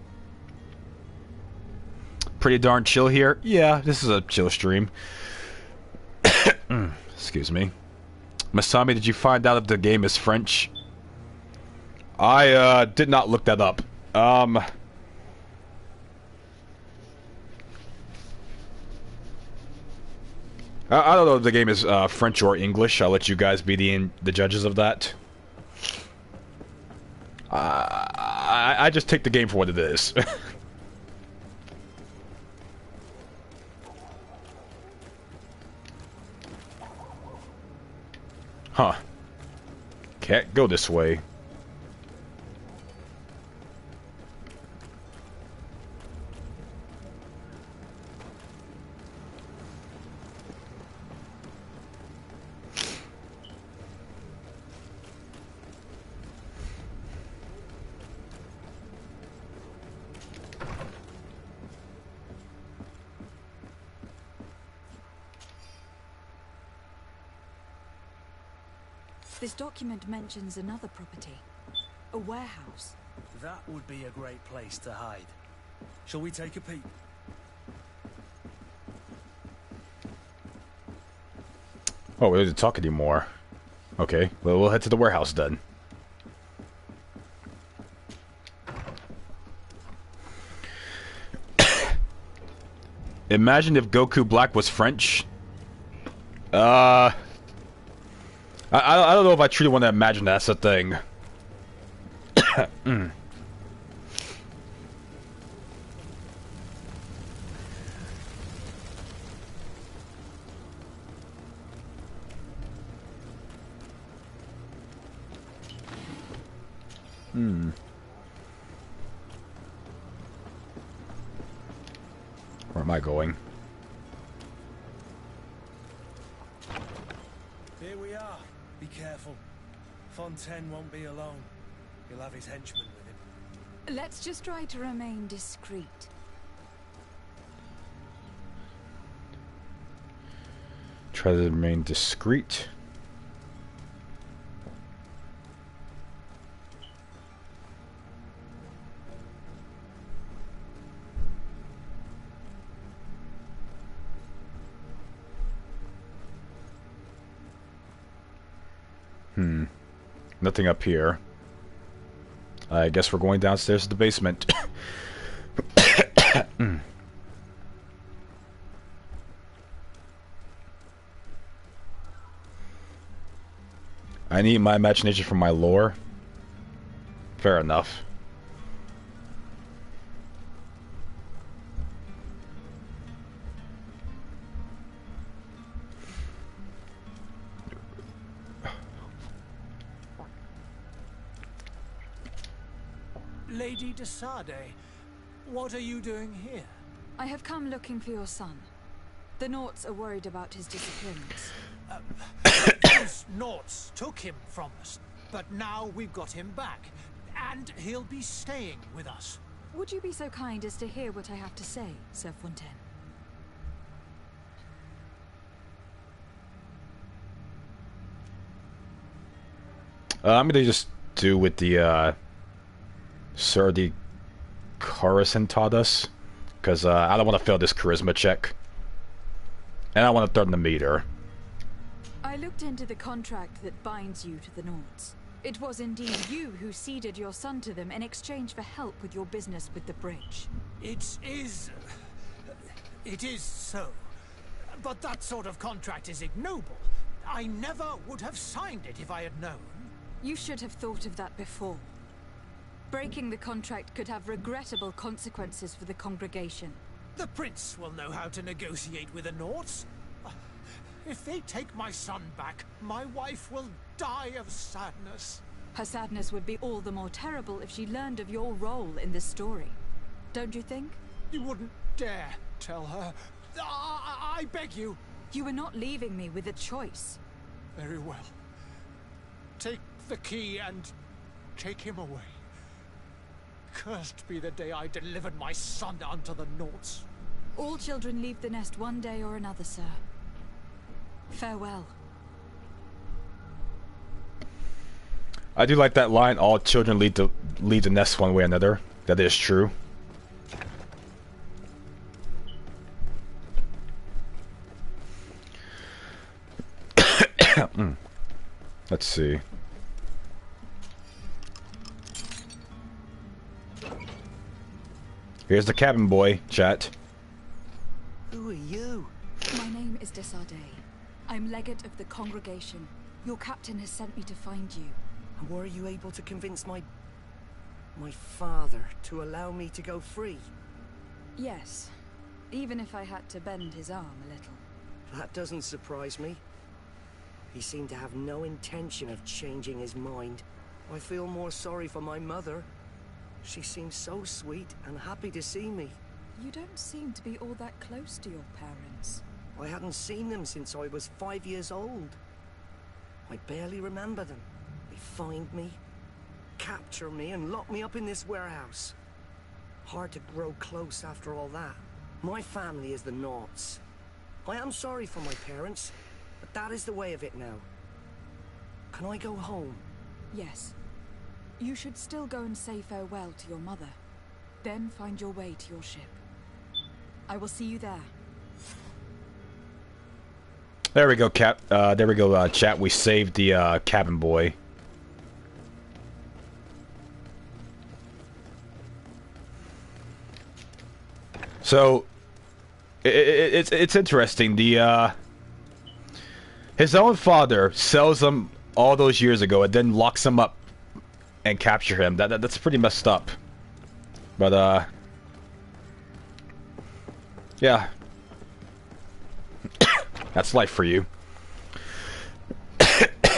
Pretty darn chill here. Yeah, this is a chill stream. Excuse me. Masami, did you find out if the game is French? I did not look that up. I don't know if the game is French or English. I'll let you guys be the judges of that. I just take the game for what it is. Huh. Can't go this way. This document mentions another property. A warehouse. That would be a great place to hide. Shall we take a peek? Oh, we don't need to talk anymore. Okay, well, we'll head to the warehouse then. Imagine if Goku Black was French. I don't know if I truly want to imagine that's a thing. Where am I going? Here we are. Be careful. Fontaine won't be alone. He'll have his henchmen with him. Let's just try to remain discreet. Try to remain discreet. Nothing up here. I guess we're going downstairs to the basement. I need my imagination from my lore. Fair enough. Lady de Sade, what are you doing here? I have come looking for your son. The Naughts are worried about his disappearance. Those Naughts took him from us, but now we've got him back, and he'll be staying with us. Would you be so kind as to hear what I have to say, Sir Fontaine? I'm gonna just do with the Sir the Coruscant taught us, because I don't want to fail this charisma check, and I want to threaten the meter. I looked into the contract that binds you to the Naughts. It was indeed you who ceded your son to them in exchange for help with your business with the bridge. It is so. But that sort of contract is ignoble. I never would have signed it if I had known. You should have thought of that before. Breaking the contract could have regrettable consequences for the congregation. The prince will know how to negotiate with the Nords. If they take my son back, my wife will die of sadness. Her sadness would be all the more terrible if she learned of your role in this story. Don't you think? You wouldn't dare tell her. I beg you. You were not leaving me with a choice. Very well. Take the key and take him away. Cursed be the day I delivered my son unto the Nords. All children leave the nest one day or another, sir. Farewell. I do like that line, all children leave the nest one way or another. That is true. Let's see. Here's the cabin boy, chat. Who are you? My name is Desade. I'm legate of the congregation. Your captain has sent me to find you. And were you able to convince my father to allow me to go free? Yes. Even if I had to bend his arm a little. That doesn't surprise me. He seemed to have no intention of changing his mind. I feel more sorry for my mother. She seems so sweet and happy to see me. You don't seem to be all that close to your parents. I hadn't seen them since I was 5 years old. I barely remember them. They find me, capture me, and lock me up in this warehouse. Hard to grow close after all that. My family is the Nords. I am sorry for my parents, but that is the way of it now. Can I go home? Yes. You should still go and say farewell to your mother. Then find your way to your ship. I will see you there. There we go, there we go, chat. We saved the cabin boy. So it's interesting. His own father sells him all those years ago, and then locks him up and capture him. That's pretty messed up. But yeah. That's life for you.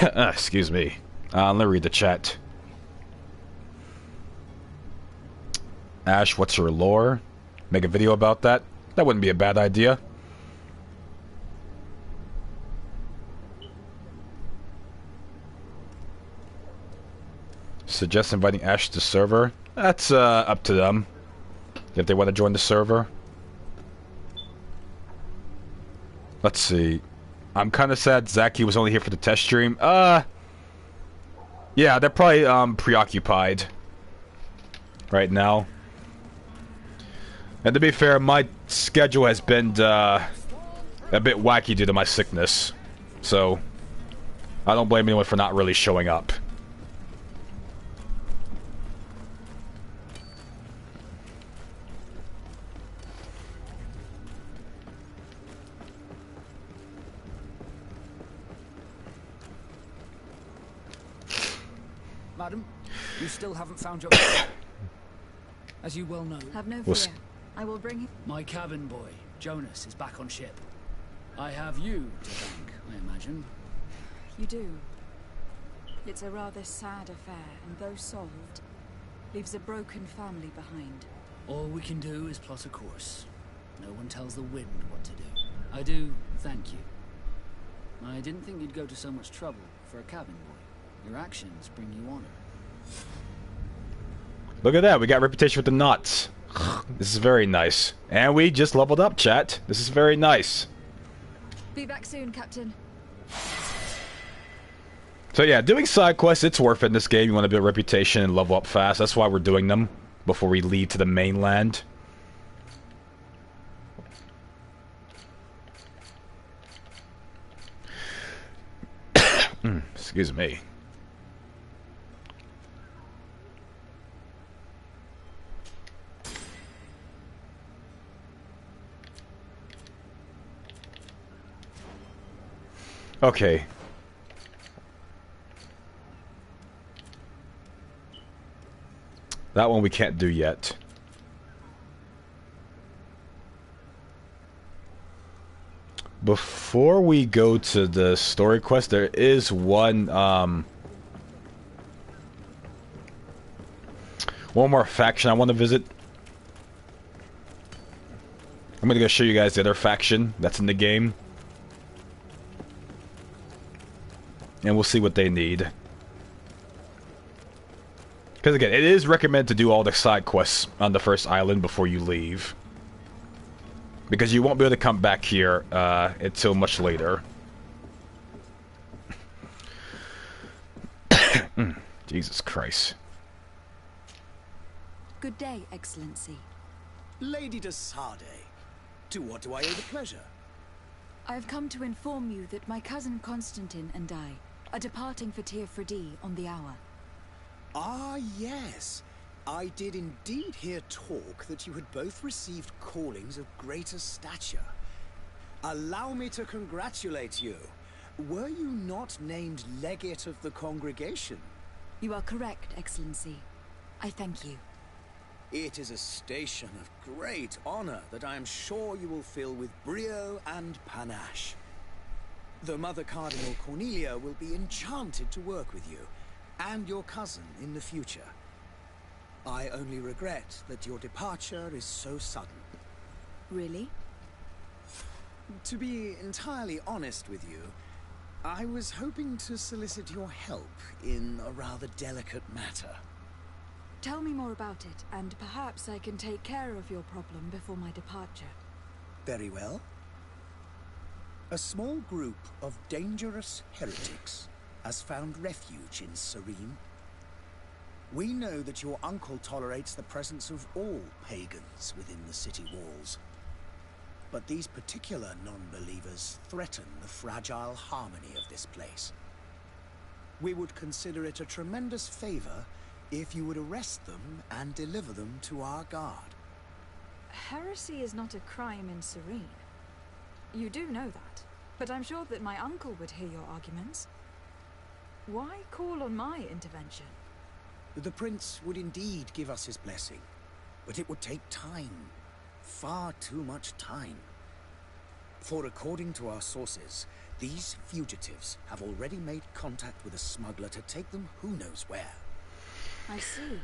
Excuse me. Let me read the chat. Ash, what's her lore? Make a video about that? That wouldn't be a bad idea. Suggest inviting Ash to the server. That's up to them. If they want to join the server. Let's see. I'm kind of sad Zaki was only here for the test stream. Yeah, they're probably preoccupied right now. And to be fair, my schedule has been a bit wacky due to my sickness. So, I don't blame anyone for not really showing up. Madam, you still haven't found your... As you well know... Have no fear. I will bring him... My cabin boy, Jonas, is back on ship. I have you to thank, I imagine. You do. It's a rather sad affair, and though solved, leaves a broken family behind. All we can do is plot a course. No one tells the wind what to do. I do thank you. I didn't think you'd go to so much trouble for a cabin boy. Your actions bring you honor. Look at that, we got reputation with the knots. This is very nice. And we just leveled up, chat. This is very nice. Be back soon, Captain. So yeah, doing side quests, it's worth it in this game. You want to build reputation and level up fast. That's why we're doing them before we leave to the mainland. Excuse me. Okay. That one we can't do yet. Before we go to the story quest, there is one more faction I want to visit. I'm gonna go show you guys the other faction that's in the game, and we'll see what they need. Because again, it is recommended to do all the side quests on the first island before you leave, because you won't be able to come back here until much later. Jesus Christ. Good day, Excellency. Lady de Sade, to what do I owe the pleasure? I have come to inform you that my cousin Constantine and I are departing for Tearfredi on the hour. Ah, yes. I did indeed hear talk that you had both received callings of greater stature. Allow me to congratulate you. Were you not named legate of the congregation? You are correct, Excellency. I thank you. It is a station of great honor that I am sure you will fill with brio and panache. The Mother Cardinal Cornelia will be enchanted to work with you, and your cousin in the future. I only regret that your departure is so sudden. Really? To be entirely honest with you, I was hoping to solicit your help in a rather delicate matter. Tell me more about it, and perhaps I can take care of your problem before my departure. Very well. A small group of dangerous heretics has found refuge in Serene. We know that your uncle tolerates the presence of all pagans within the city walls. But these particular non-believers threaten the fragile harmony of this place. We would consider it a tremendous favor if you would arrest them and deliver them to our guard. Heresy is not a crime in Serene. You do know that, but I'm sure that my uncle would hear your arguments. Why call on my intervention? The prince would indeed give us his blessing, but it would take time. Far too much time. For according to our sources, these fugitives have already made contact with a smuggler to take them who knows where. I see.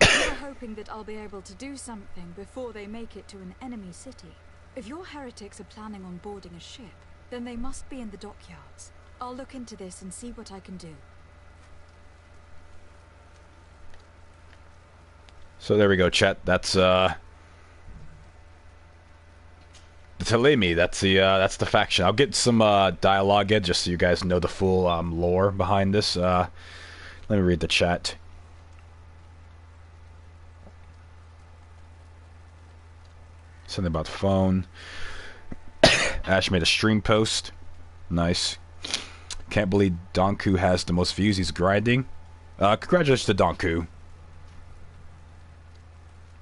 You're hoping that I'll be able to do something before they make it to an enemy city. If your heretics are planning on boarding a ship, then they must be in the dockyards. I'll look into this and see what I can do. So there we go, chat. That's the Telemi. That's the faction. I'll get some dialogue in just so you guys know the full lore behind this. Let me read the chat. Something about the phone. Ash made a stream post. Nice. Can't believe Donku has the most views. He's grinding. Congratulations to Donku.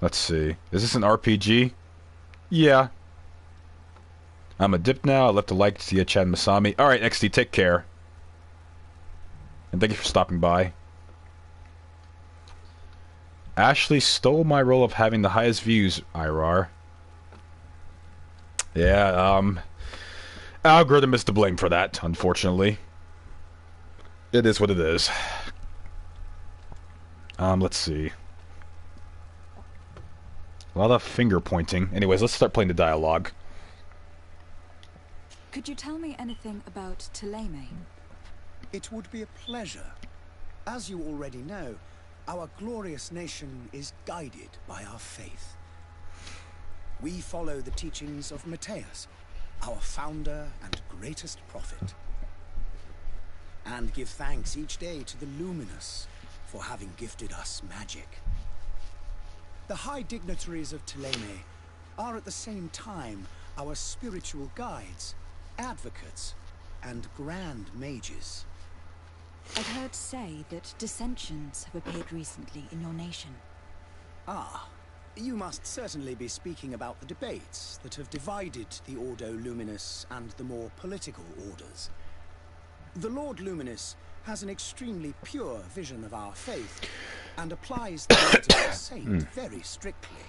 Let's see. Is this an RPG? Yeah. I'm a dip now. I left a like to see a Chad Masami. Alright, XD, take care. And thank you for stopping by. Ashley stole my role of having the highest views, Irar. Yeah, algorithm is to blame for that, unfortunately. It is what it is. Let's see. A lot of finger pointing. Anyways, let's start playing the dialogue. Could you tell me anything about Teleme? It would be a pleasure. As you already know, our glorious nation is guided by our faith. We follow the teachings of Mateus, our founder and greatest prophet, and give thanks each day to the Luminous for having gifted us magic. The high dignitaries of Teleme are at the same time our spiritual guides, advocates, and grand mages. I've heard say that dissensions have appeared recently in your nation. Ah, you must certainly be speaking about the debates that have divided the Ordo Luminous and the more political orders. The Lord Luminous has an extremely pure vision of our faith and applies the words of the saint very strictly.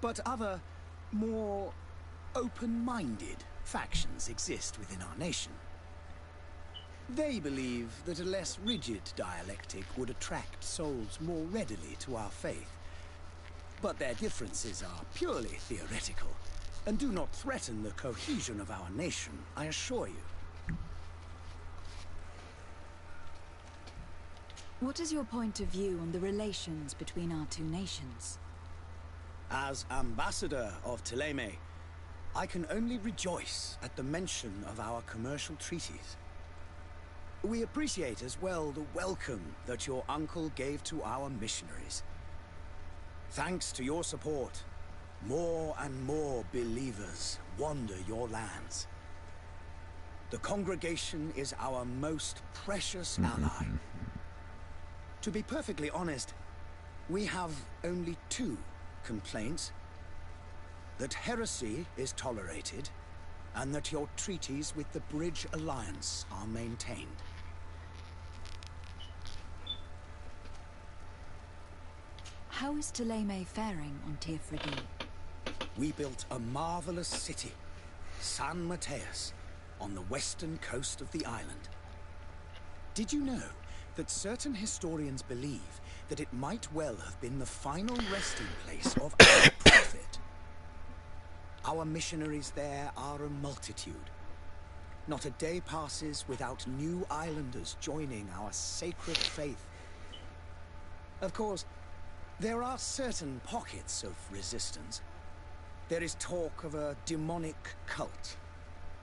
But other, more open-minded factions exist within our nation. They believe that a less rigid dialectic would attract souls more readily to our faith. But their differences are purely theoretical, and do not threaten the cohesion of our nation, I assure you. What is your point of view on the relations between our two nations? As ambassador of Thélème, I can only rejoice at the mention of our commercial treaties. We appreciate as well the welcome that your uncle gave to our missionaries. Thanks to your support, more and more believers wander your lands. The congregation is our most precious ally. To be perfectly honest, we have only two complaints: that heresy is tolerated, and that your treaties with the Bridge Alliance are maintained. How is Thélème faring on Tearfredy? We built a marvelous city, San Mateus, on the western coast of the island. Did you know that certain historians believe that it might well have been the final resting place of our prophet? Our missionaries there are a multitude. Not a day passes without new islanders joining our sacred faith. Of course, there are certain pockets of resistance. There is talk of a demonic cult.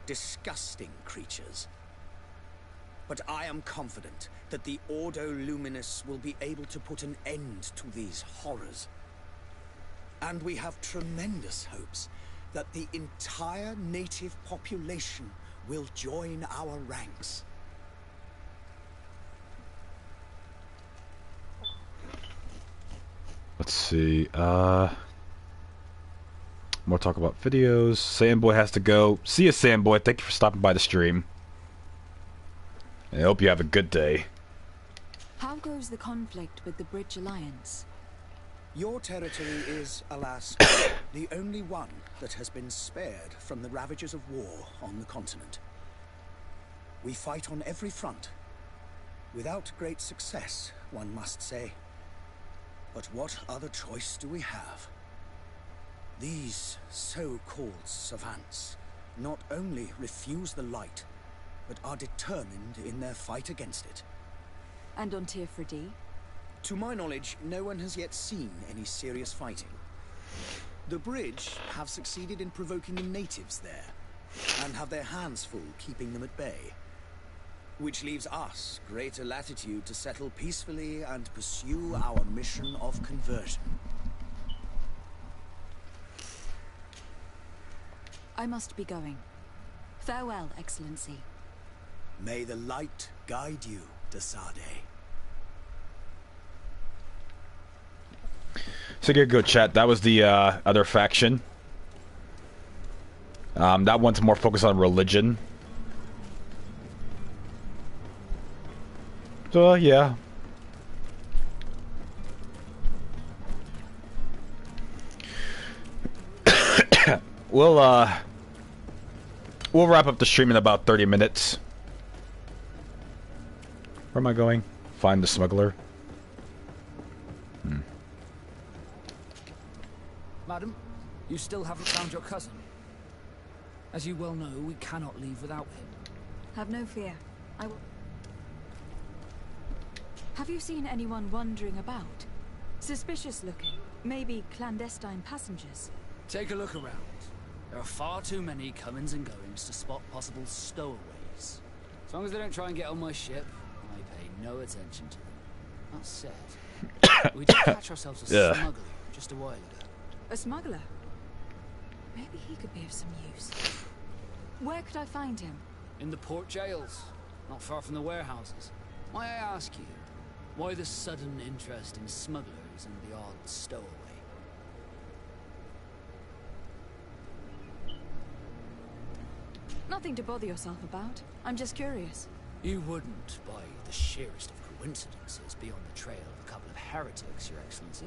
Disgusting creatures. But I am confident that the Ordo Luminous will be able to put an end to these horrors. And we have tremendous hopes that the entire native population will join our ranks. Let's see, more talk about videos. Saiyan Boy has to go. See you, Saiyan Boy. Thank you for stopping by the stream. I hope you have a good day. How goes the conflict with the Bridge Alliance? Your territory is, alas, the only one that has been spared from the ravages of war on the continent. We fight on every front. Without great success, one must say. But what other choice do we have? These so-called savants not only refuse the light, but are determined in their fight against it. And on Tearfredy? To my knowledge, no one has yet seen any serious fighting. The Bridge have succeeded in provoking the natives there, and have their hands full keeping them at bay. Which leaves us greater latitude to settle peacefully and pursue our mission of conversion. I must be going. Farewell, Excellency. May the light guide you, Desade. So here, go chat. That was the other faction. That one's more focused on religion. So yeah. We'll wrap up the stream in about 30 minutes. Where am I going? Find the smuggler. Madam, you still haven't found your cousin. As you well know, we cannot leave without him. Have no fear. I will... Have you seen anyone wandering about? Suspicious looking. Maybe clandestine passengers. Take a look around. There are far too many comings and goings to spot possible stowaways. As long as they don't try and get on my ship, I pay no attention to them. That said, we did catch ourselves a smuggler just a while ago. A smuggler? Maybe he could be of some use. Where could I find him? In the port jails, not far from the warehouses. May I ask you, why the sudden interest in smugglers and the odd stowaway? Nothing to bother yourself about. I'm just curious. You wouldn't, by the sheerest of coincidences, be on the trail of a couple of heretics, Your Excellency.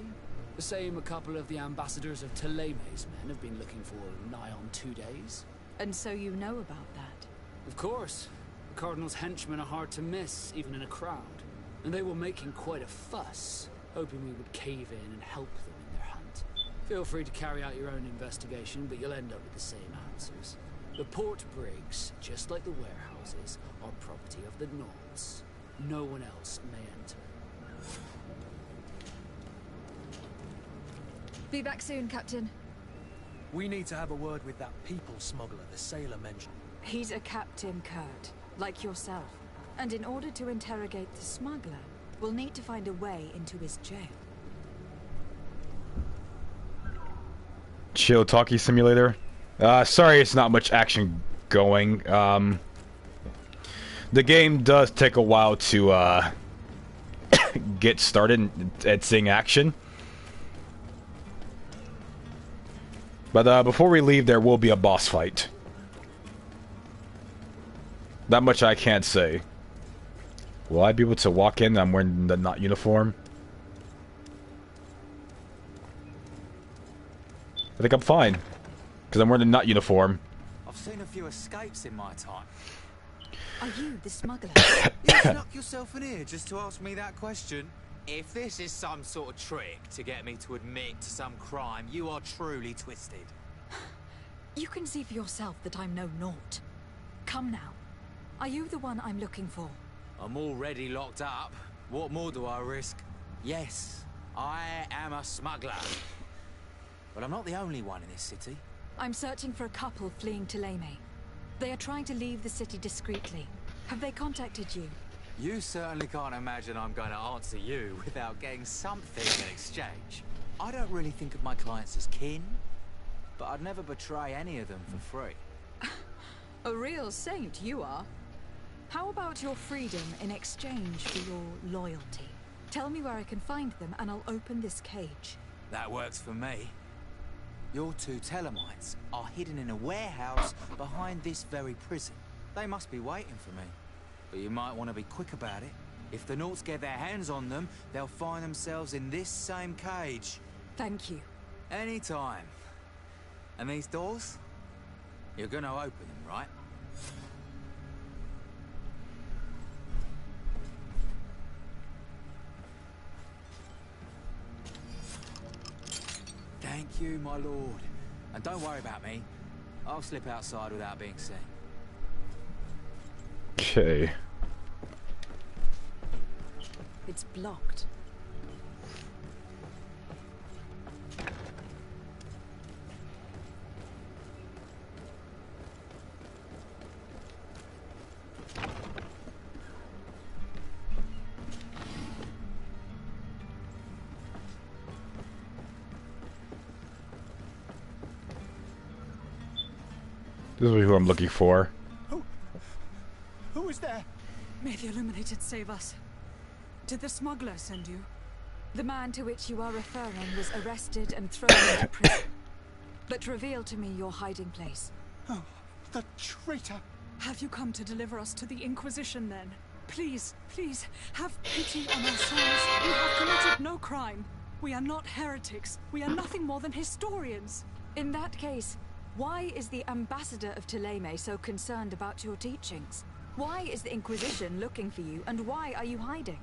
The same a couple of the ambassadors of Teleme's men have been looking for nigh on 2 days. And so you know about that? Of course. The Cardinal's henchmen are hard to miss, even in a crowd. And they were making quite a fuss, hoping we would cave in and help them in their hunt. Feel free to carry out your own investigation, but you'll end up with the same answers. The port brigs, just like the warehouses, are property of the Nords. No one else may enter. Be back soon, Captain. We need to have a word with that people smuggler the sailor mentioned. He's a Captain Kurt, like yourself. And in order to interrogate the smuggler, we'll need to find a way into his jail. Chill talkie simulator. Sorry it's not much action going. The game does take a while to get started and seeing action. But before we leave, there will be a boss fight. That much I can't say. Will I be able to walk in? I'm wearing the not uniform. I think I'm fine. Because I'm wearing the not uniform. I've seen a few escapes in my time. Are you the smuggler? You snuck yourself in here just to ask me that question? If this is some sort of trick to get me to admit to some crime, you are truly twisted. You can see for yourself that I'm no naught. Come now. Are you the one I'm looking for? I'm already locked up. What more do I risk? Yes, I am a smuggler. But I'm not the only one in this city. I'm searching for a couple fleeing Teleme. They are trying to leave the city discreetly. Have they contacted you? You certainly can't imagine I'm going to answer you without getting something in exchange. I don't really think of my clients as kin, but I'd never betray any of them for free. A real saint you are. How about your freedom in exchange for your loyalty? Tell me where I can find them and I'll open this cage. That works for me. Your two Telemites are hidden in a warehouse behind this very prison. They must be waiting for me. But you might want to be quick about it. If the Nords get their hands on them, they'll find themselves in this same cage. Thank you. Anytime. And these doors? You're gonna open them, right? Thank you, my lord. And don't worry about me. I'll slip outside without being seen. Okay. It's blocked. This is who I'm looking for. Who is there? May the Illuminated save us. Did the smuggler send you? The man to which you are referring was arrested and thrown into prison. But reveal to me your hiding place. Oh, the traitor! Have you come to deliver us to the Inquisition then? Please, please, have pity on our souls. We have committed no crime. We are not heretics. We are nothing more than historians. In that case, why is the ambassador of Teleme so concerned about your teachings? Why is the Inquisition looking for you, and why are you hiding?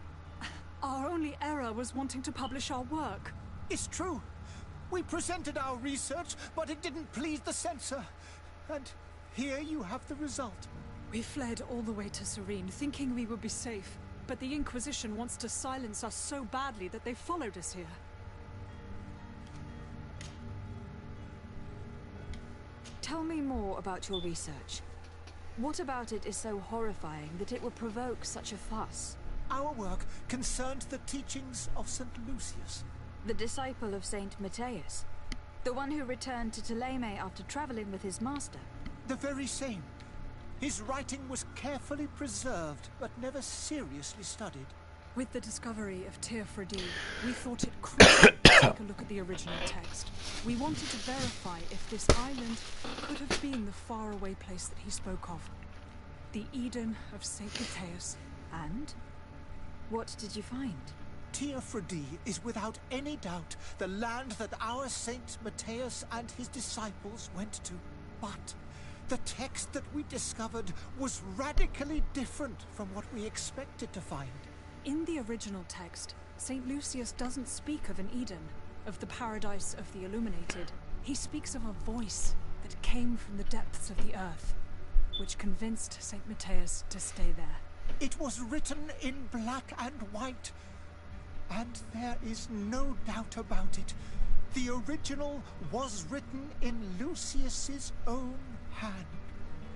Our only error was wanting to publish our work. It's true. We presented our research, but it didn't please the censor. And here you have the result. We fled all the way to Serene, thinking we would be safe. But the Inquisition wants to silence us so badly that they followed us here. Tell me more about your research. What about it is so horrifying that it will provoke such a fuss? Our work concerned the teachings of St. Lucius. The disciple of Saint Matthias. The one who returned to Teleme after traveling with his master. The very same. His writing was carefully preserved, but never seriously studied. With the discovery of Tearfredi, we thought it crucial to take a look at the original text. We wanted to verify if this island could have been the faraway place that he spoke of. The Eden of St. Matthias. And? What did you find? Tearfredi is without any doubt the land that our Saint Matthias and his disciples went to. But the text that we discovered was radically different from what we expected to find. In the original text, St. Lucius doesn't speak of an Eden, of the paradise of the illuminated. He speaks of a voice that came from the depths of the earth, which convinced St. Matthias to stay there. It was written in black and white, and there is no doubt about it. The original was written in Lucius's own hand.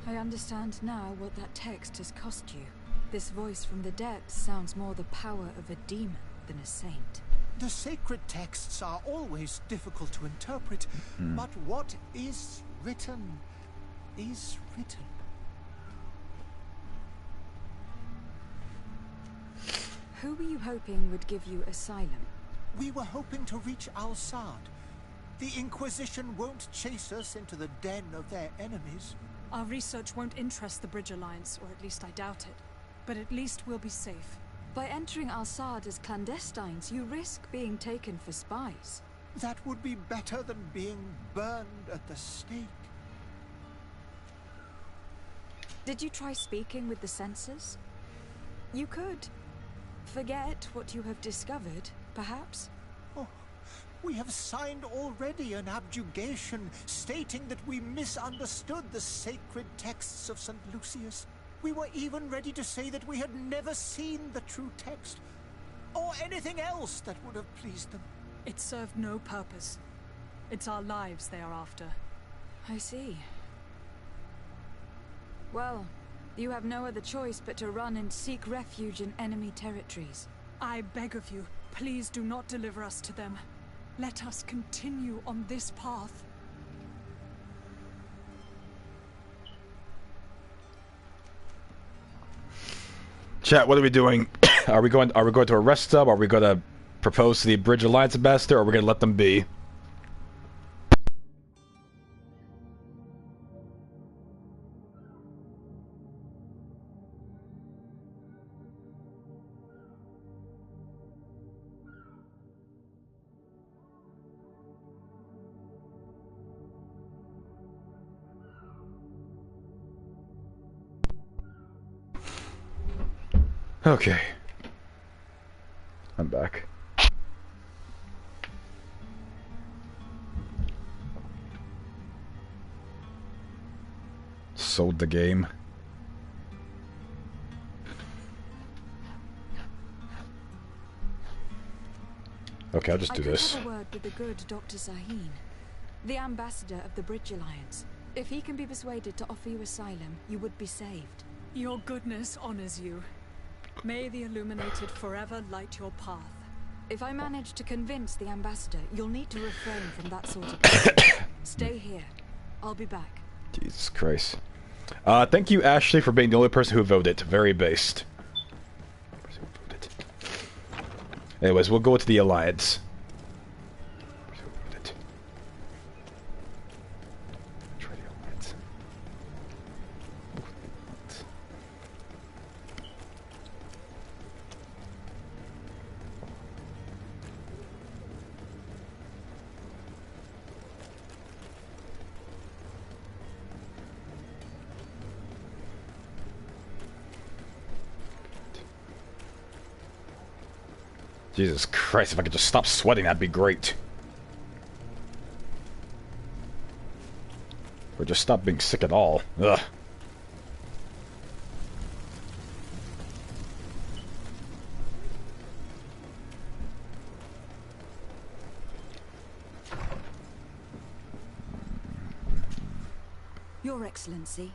I understand now what that text has cost you. This voice from the depths sounds more the power of a demon than a saint. The sacred texts are always difficult to interpret, but what is written is written. Who were you hoping would give you asylum? We were hoping to reach Al-Sad. The Inquisition won't chase us into the den of their enemies. Our research won't interest the Bridge Alliance, or at least I doubt it. But at least we'll be safe. By entering Al-Sad as clandestines, you risk being taken for spies. That would be better than being burned at the stake. Did you try speaking with the censors? You could. Forget what you have discovered, perhaps? Oh, we have signed already an abjugation stating that we misunderstood the sacred texts of St. Lucius. We were even ready to say that we had never seen the true text, or anything else that would have pleased them. It served no purpose. It's our lives they are after. I see. Well, you have no other choice but to run and seek refuge in enemy territories. I beg of you, please do not deliver us to them. Let us continue on this path. Chat, what are we doing? Are we going to arrest them? Are we going to propose to the Bridge Alliance ambassador, or are we going to let them be? Okay. I'm back. Sold the game. Okay, I'll just do this. I could have a word with the good Dr. Sahin, the ambassador of the Bridge Alliance. If he can be persuaded to offer you asylum, you would be saved. Your goodness honors you. May the illuminated forever light your path. If I manage to convince the ambassador, you'll need to refrain from that sort of thing. Stay here. I'll be back. Jesus Christ. Thank you, Ashley, for being the only person who voted. Very based. Anyways, we'll go to the Alliance. Jesus Christ, if I could just stop sweating, that'd be great. Or just stop being sick at all. Ugh. Your Excellency.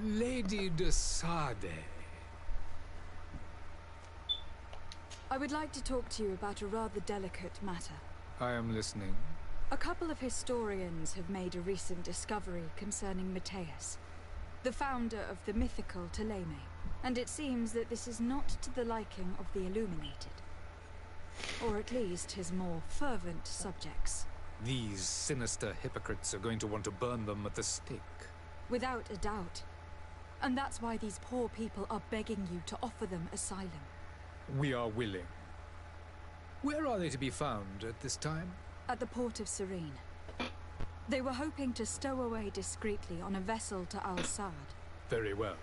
Lady de Sade. I would like to talk to you about a rather delicate matter. I am listening. A couple of historians have made a recent discovery concerning Matthias, the founder of the mythical Ptolemy, and it seems that this is not to the liking of the illuminated. Or at least his more fervent subjects. These sinister hypocrites are going to want to burn them at the stake. Without a doubt. And that's why these poor people are begging you to offer them asylum. We are willing. Where are they to be found at this time? At the port of Serene. They were hoping to stow away discreetly on a vessel to Al-Sad. Very well.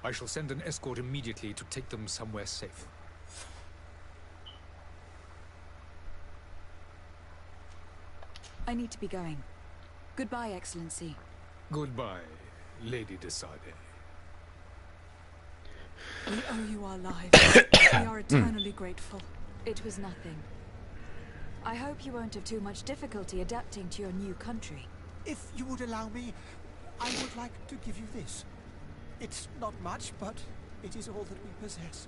I shall send an escort immediately to take them somewhere safe. I need to be going. Goodbye, Excellency. Goodbye, Lady de Sade. We owe you our lives. We are eternally grateful. It was nothing. I hope you won't have too much difficulty adapting to your new country. If you would allow me, I would like to give you this. It's not much, but it is all that we possess.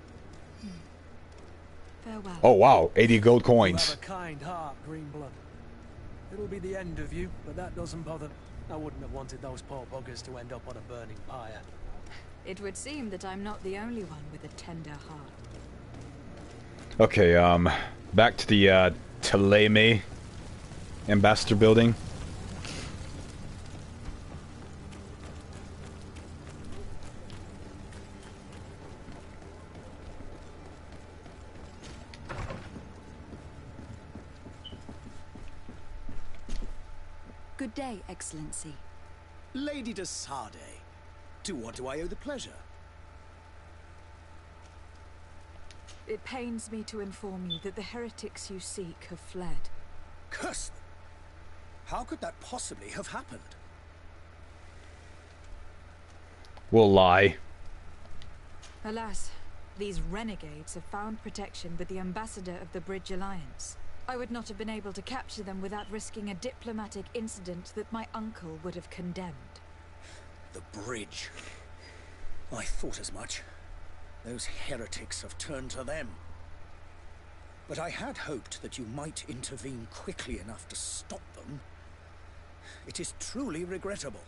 Farewell. Oh wow, 80 gold You coins. have a kind heart, Greenblood. It'll be the end of you, but that doesn't bother. I wouldn't have wanted those poor buggers to end up on a burning pyre. It would seem that I'm not the only one with a tender heart. Okay, back to the Teleme Ambassador building. Good day, Excellency. Lady de Sade, to what do I owe the pleasure? It pains me to inform you that the heretics you seek have fled. Curse them! How could that possibly have happened? We'll lie. Alas, these renegades have found protection with the ambassador of the Bridge Alliance. I would not have been able to capture them without risking a diplomatic incident that my uncle would have condemned. The bridge. I thought as much. Those heretics have turned to them. But I had hoped that you might intervene quickly enough to stop them. It is truly regrettable.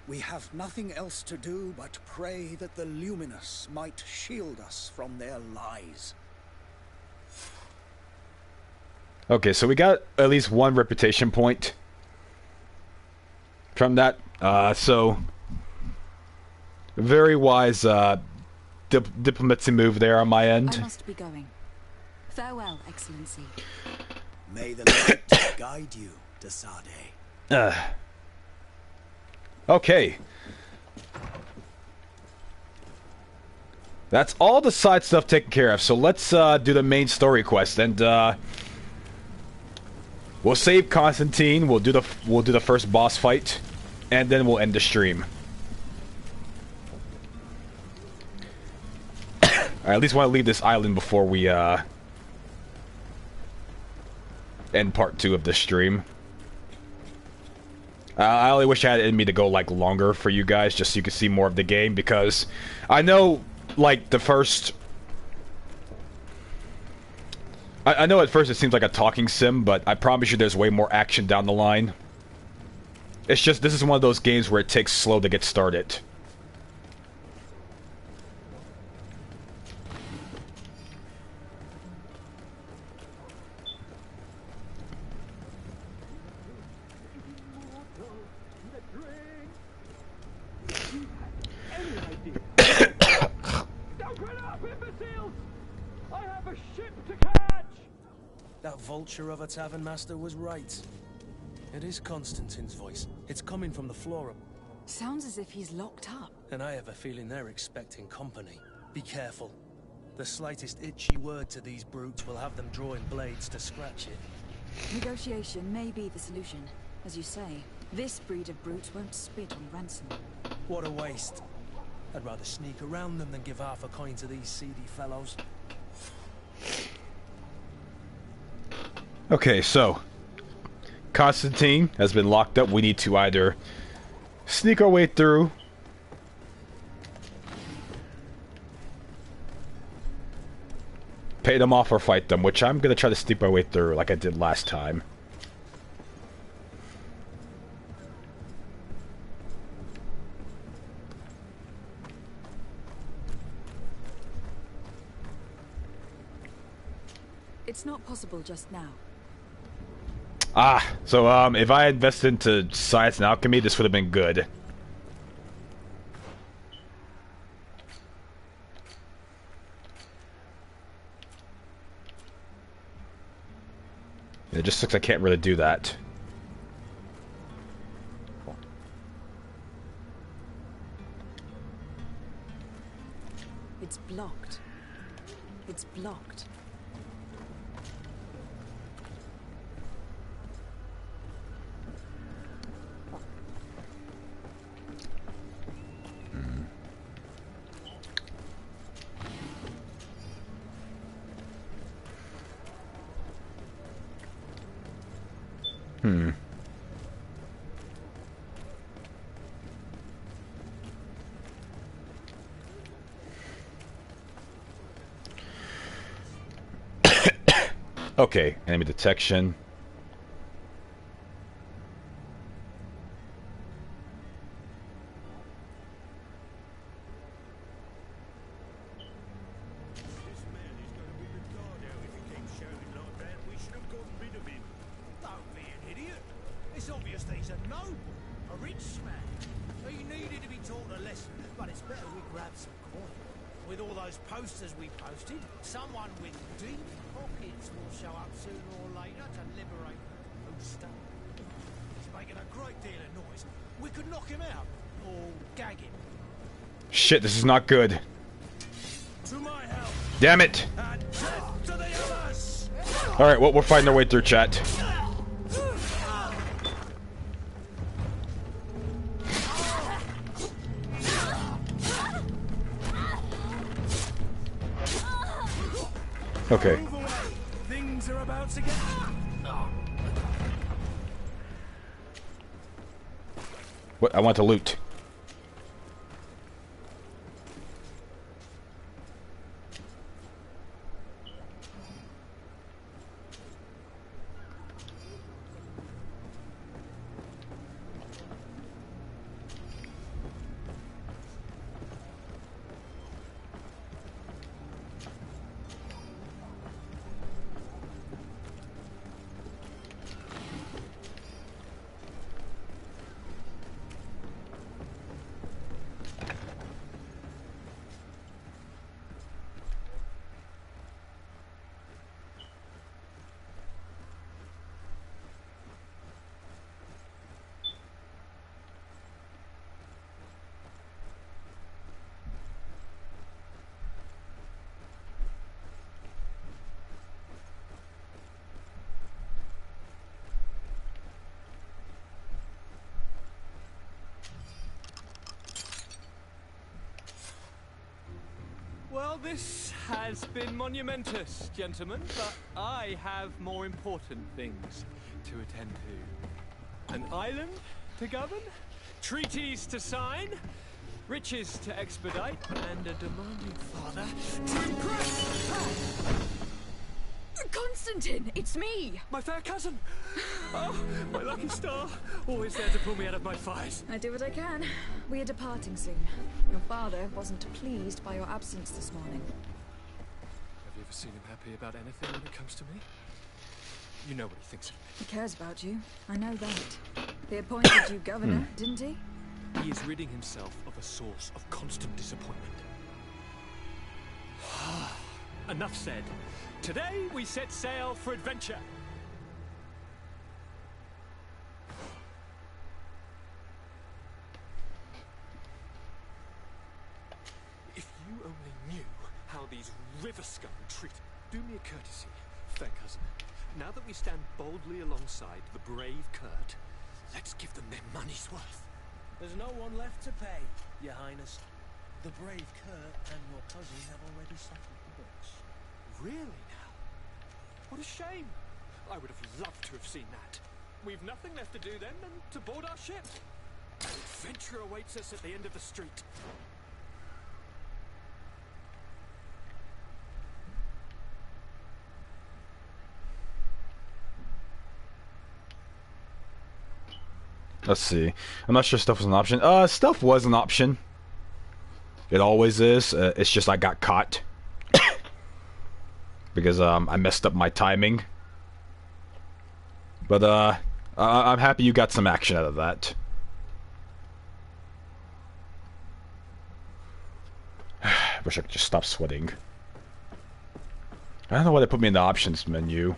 We have nothing else to do but pray that the Luminous might shield us from their lies. Okay, so we got at least one reputation point from that. So very wise diplomacy move there on my end. I must be going. Farewell, Excellency. May the light guide you, de Sade. Okay. That's all the side stuff taken care of. So let's do the main story quest, and we'll save Constantine. We'll do the first boss fight, and then we'll end the stream. I at least want to leave this island before we end part 2 of this stream. I only wish I had it in me to go like longer for you guys, just so you could see more of the game, because I know like the first. I know at first it seems like a talking sim, but I promise you there's way more action down the line. It's just this is one of those games where it takes slow to get started. That vulture of a tavern master was right. It is Constantine's voice. It's coming from the floor up. Sounds as if he's locked up. And I have a feeling they're expecting company. Be careful. The slightest itchy word to these brutes will have them drawing blades to scratch it. Negotiation may be the solution. As you say, this breed of brutes won't spit on ransom. What a waste. I'd rather sneak around them than give half a coin to these seedy fellows. Okay, so Constantine has been locked up. We need to either sneak our way through, pay them off, or fight them, which I'm gonna try to sneak my way through like I did last time. It's not possible just now. Ah, so if I had invested into science and alchemy, this would have been good. It just looks like I can't really do that. It's blocked. It's blocked. Hmm. Okay, enemy detection. It's obvious that he's a noble, a rich man. He needed to be taught a lesson, but it's better we grab some coin. With all those posters we posted, someone with deep pockets will show up sooner or later to liberate the rooster. He's making a great deal of noise. We could knock him out, or gag him. Shit, this is not good. To my help. Damn it! And death to the others! Alright, well, we're fighting our way through, chat. Okay. Things are about to get... What? I want to loot. Well, this has been monumentous, gentlemen, but I have more important things to attend to. An island to govern, treaties to sign, riches to expedite, and a demanding father to impress. Constantine, it's me! My fair cousin! Oh, my lucky star, always there to pull me out of my fight. I do what I can. We are departing soon. Your father wasn't pleased by your absence this morning. Have you ever seen him happy about anything when it comes to me? You know what he thinks of me. He cares about you. I know that. He appointed you governor, didn't he? He is ridding himself of a source of constant disappointment. Enough said. Today we set sail for adventure. If you only knew how these river scum treat... Do me a courtesy, fair cousin. Now that we stand boldly alongside the brave Kurt, let's give them their money's worth. There's no one left to pay, Your Highness. The brave Kurt and your cousin have already settled the books. Really now? What a shame. I would have loved to have seen that. We've nothing left to do then than to board our ship. An adventure awaits us at the end of the street. Let's see. I'm not sure stuff was an option. Stuff was an option. It always is. It's just I got caught. Because I messed up my timing. But I'm happy you got some action out of that. Wish I could just stop sweating. I don't know why they put me in the options menu.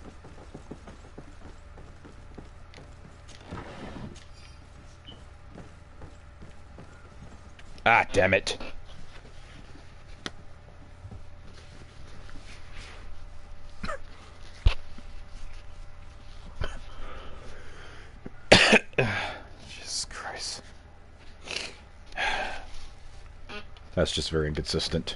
Ah, damn it. Jesus Christ. That's just very inconsistent.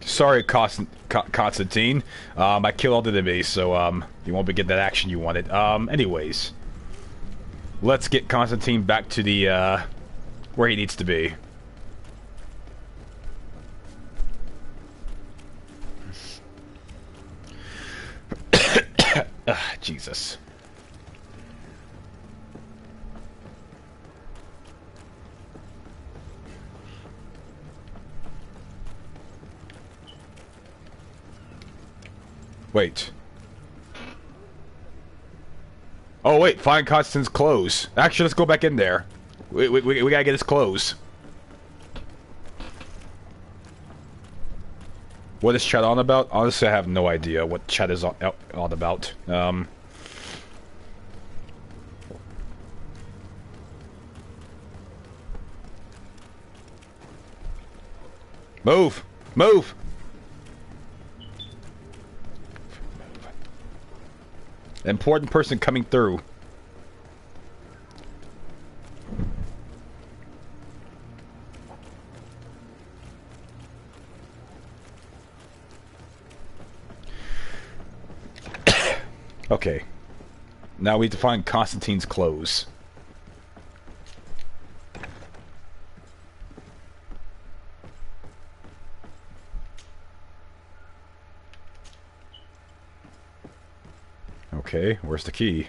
Sorry, Constantine. I killed all the enemies, so you won't be getting that action you wanted. Anyways, let's get Constantine back to the where he needs to be. Jesus. Wait. Oh wait, find Constantine's clothes. Actually, let's go back in there. We gotta get his clothes. What is chat on about? Honestly, I have no idea what chat is on about. Move! Move! Important person coming through. Okay. Now we need to find Constantine's clothes. Okay, where's the key?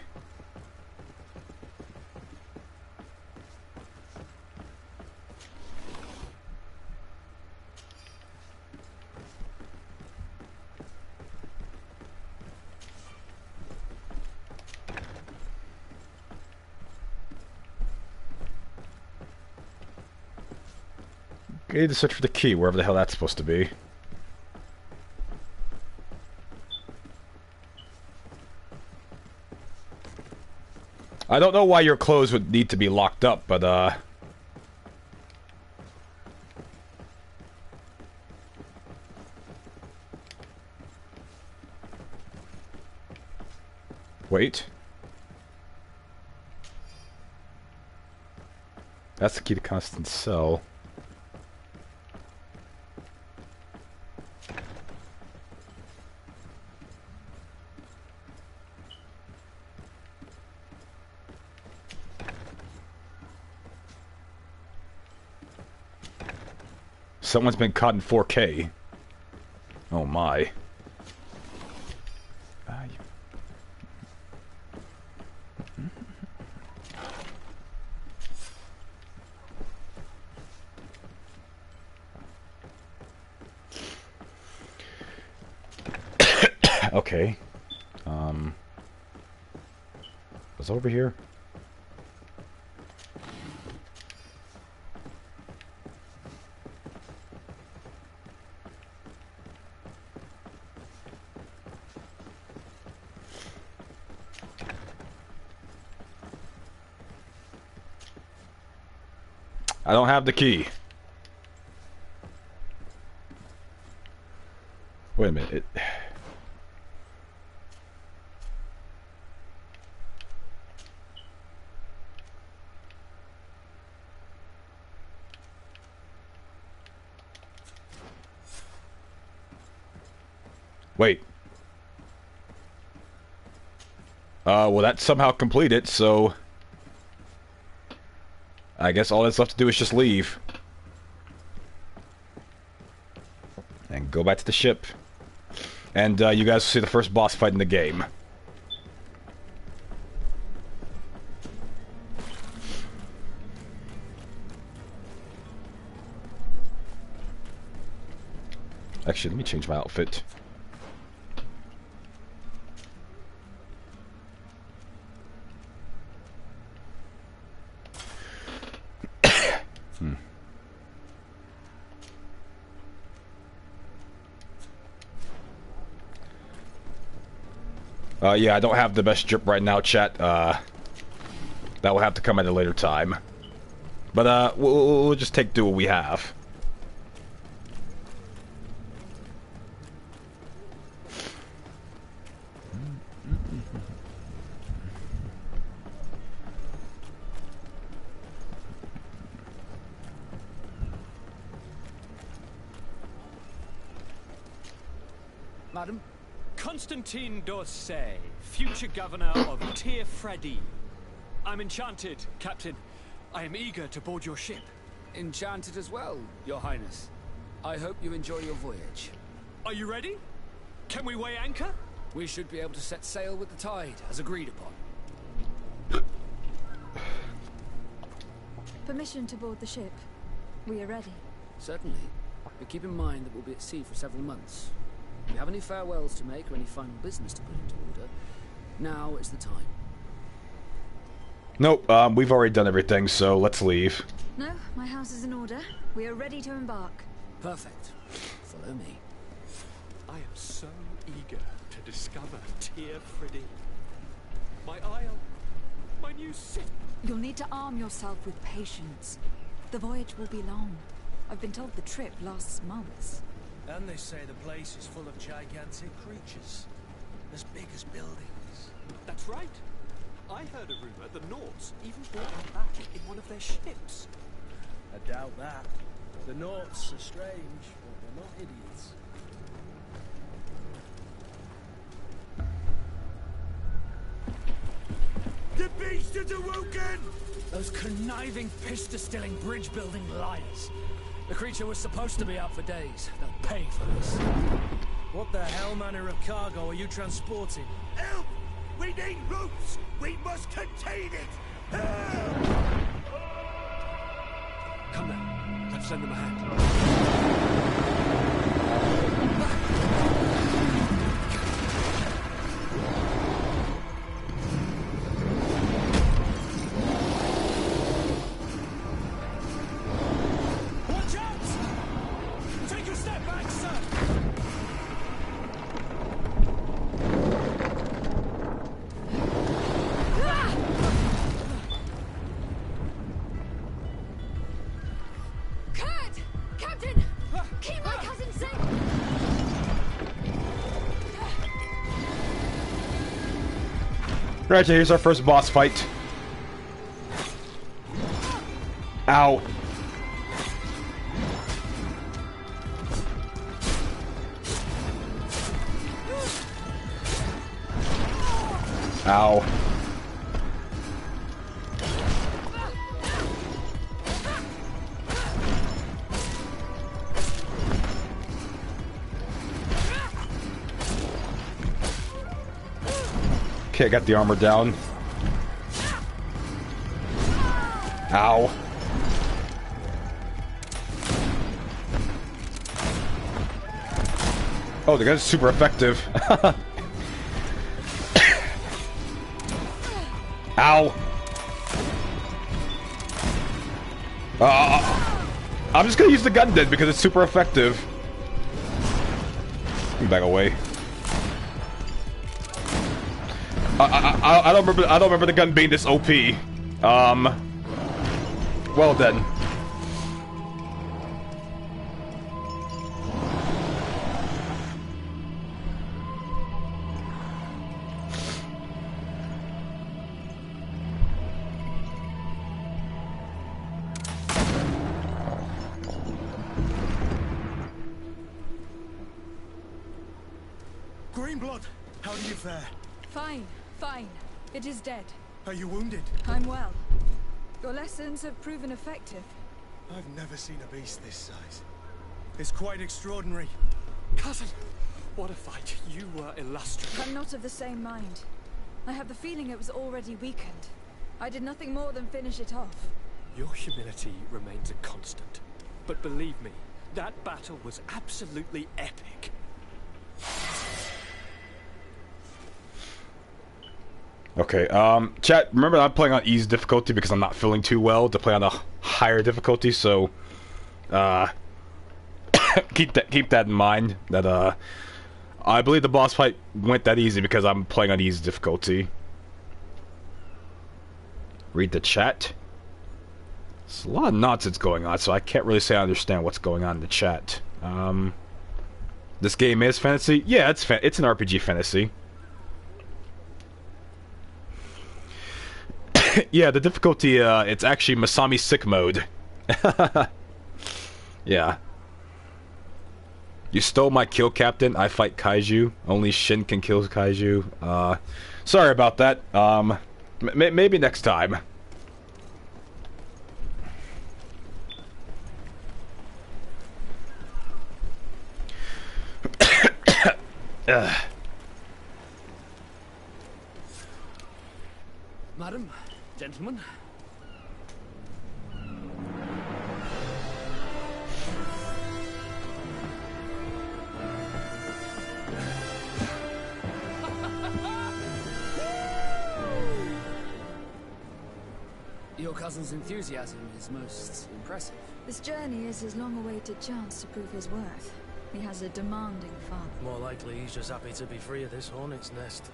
I need to search for the key, wherever the hell that's supposed to be. I don't know why your clothes would need to be locked up, but wait. That's the key to Constantine's cell. Someone's been caught in 4K. Oh my. Okay. Was over here? I don't have the key. Wait a minute. Wait. Well, that somehow completed, so I guess all that's left to do is just leave. And go back to the ship. And you guys will see the first boss fight in the game. Actually, let me change my outfit. Yeah, I don't have the best drip right now, chat. That will have to come at a later time. But, we'll just do what we have. Madam? Constantine d'Orsay, future governor of Tearfredi. I'm enchanted, Captain. I am eager to board your ship. Enchanted as well, Your Highness. I hope you enjoy your voyage. Are you ready? Can we weigh anchor? We should be able to set sail with the tide, as agreed upon. Permission to board the ship. We are ready. Certainly. But keep in mind that we'll be at sea for several months. If you have any farewells to make or any final business to put into order, now is the time. Nope, we've already done everything, so let's leave. No, my house is in order. We are ready to embark. Perfect. Follow me. I am so eager to discover Tearfredi. My isle, my new city. You'll need to arm yourself with patience. The voyage will be long. I've been told the trip lasts months. And they say the place is full of gigantic creatures. As big as buildings. That's right. I heard a rumor the Nords even brought one back in one of their ships. I doubt that. The Nords are strange, but they're not idiots. The beast is awoken! Those conniving, piss-distilling, bridge-building liars. The creature was supposed to be out for days. They'll pay for this. What the hell manner of cargo are you transporting? Help! We need ropes! We must contain it! Help! Come then, let's lend them a hand. Watch out! Take a step back, sir! Captain! Keep my cousin safe! Right, here's our first boss fight. Ow. Ow. Okay, I got the armor down. Ow. Oh, the gun's super effective. Ow. I'm just gonna use the gun then because it's super effective. Back away. I don't remember the gun being this OP. Well then. Greenblood, how do you fare? Fine, fine. It is dead. Are you wounded? I'm well. Your lessons have proven effective. I've never seen a beast this size. It's quite extraordinary. Cousin, what a fight. You were illustrious. I'm not of the same mind. I have the feeling it was already weakened. I did nothing more than finish it off. Your humility remains a constant. But believe me, that battle was absolutely epic. Okay, chat, remember I'm playing on easy difficulty because I'm not feeling too well to play on a higher difficulty, so, keep that in mind, that, I believe the boss fight went that easy because I'm playing on easy difficulty. Read the chat. There's a lot of nonsense going on, so I can't really say I understand what's going on in the chat. This game is fantasy? Yeah, it's an RPG fantasy. Yeah, the difficulty, it's actually Masami sick mode. Yeah. You stole my kill, Captain. I fight Kaiju. Only Shin can kill Kaiju. Sorry about that. Maybe next time. Madam, gentlemen. Your cousin's enthusiasm is most impressive. This journey is his long-awaited chance to prove his worth. He has a demanding father. More likely he's just happy to be free of this hornet's nest.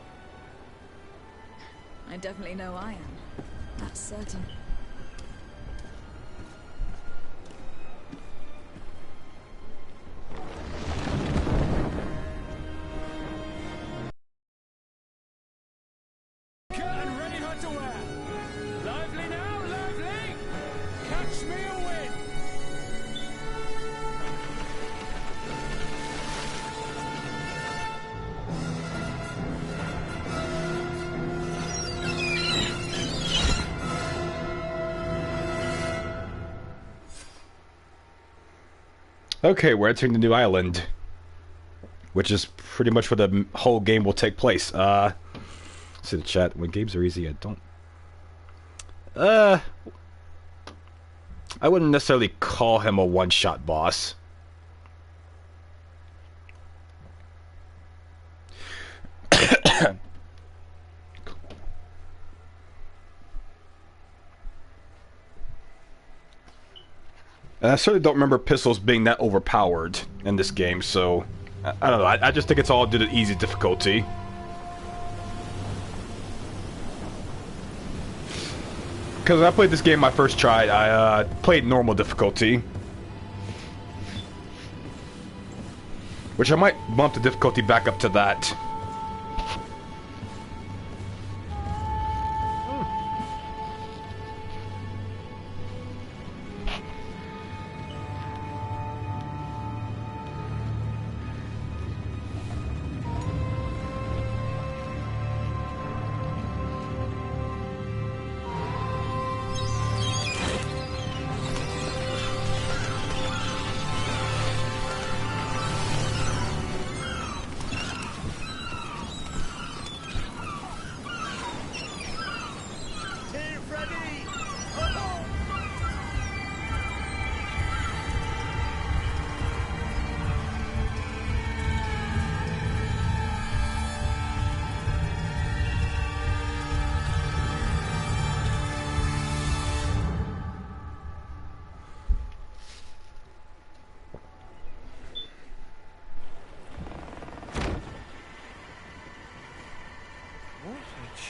I definitely know I am. That's certain. And ready her to wear. Lively now, lively! Catch me a win! Okay, we're entering the new island, which is pretty much where the whole game will take place. See the chat. When games are easy, I don't. I wouldn't necessarily call him a one-shot boss. And I certainly don't remember pistols being that overpowered in this game, so I don't know. I just think it's all due to easy difficulty. Because when I played this game my first try, I played normal difficulty. Which I might bump the difficulty back up to that.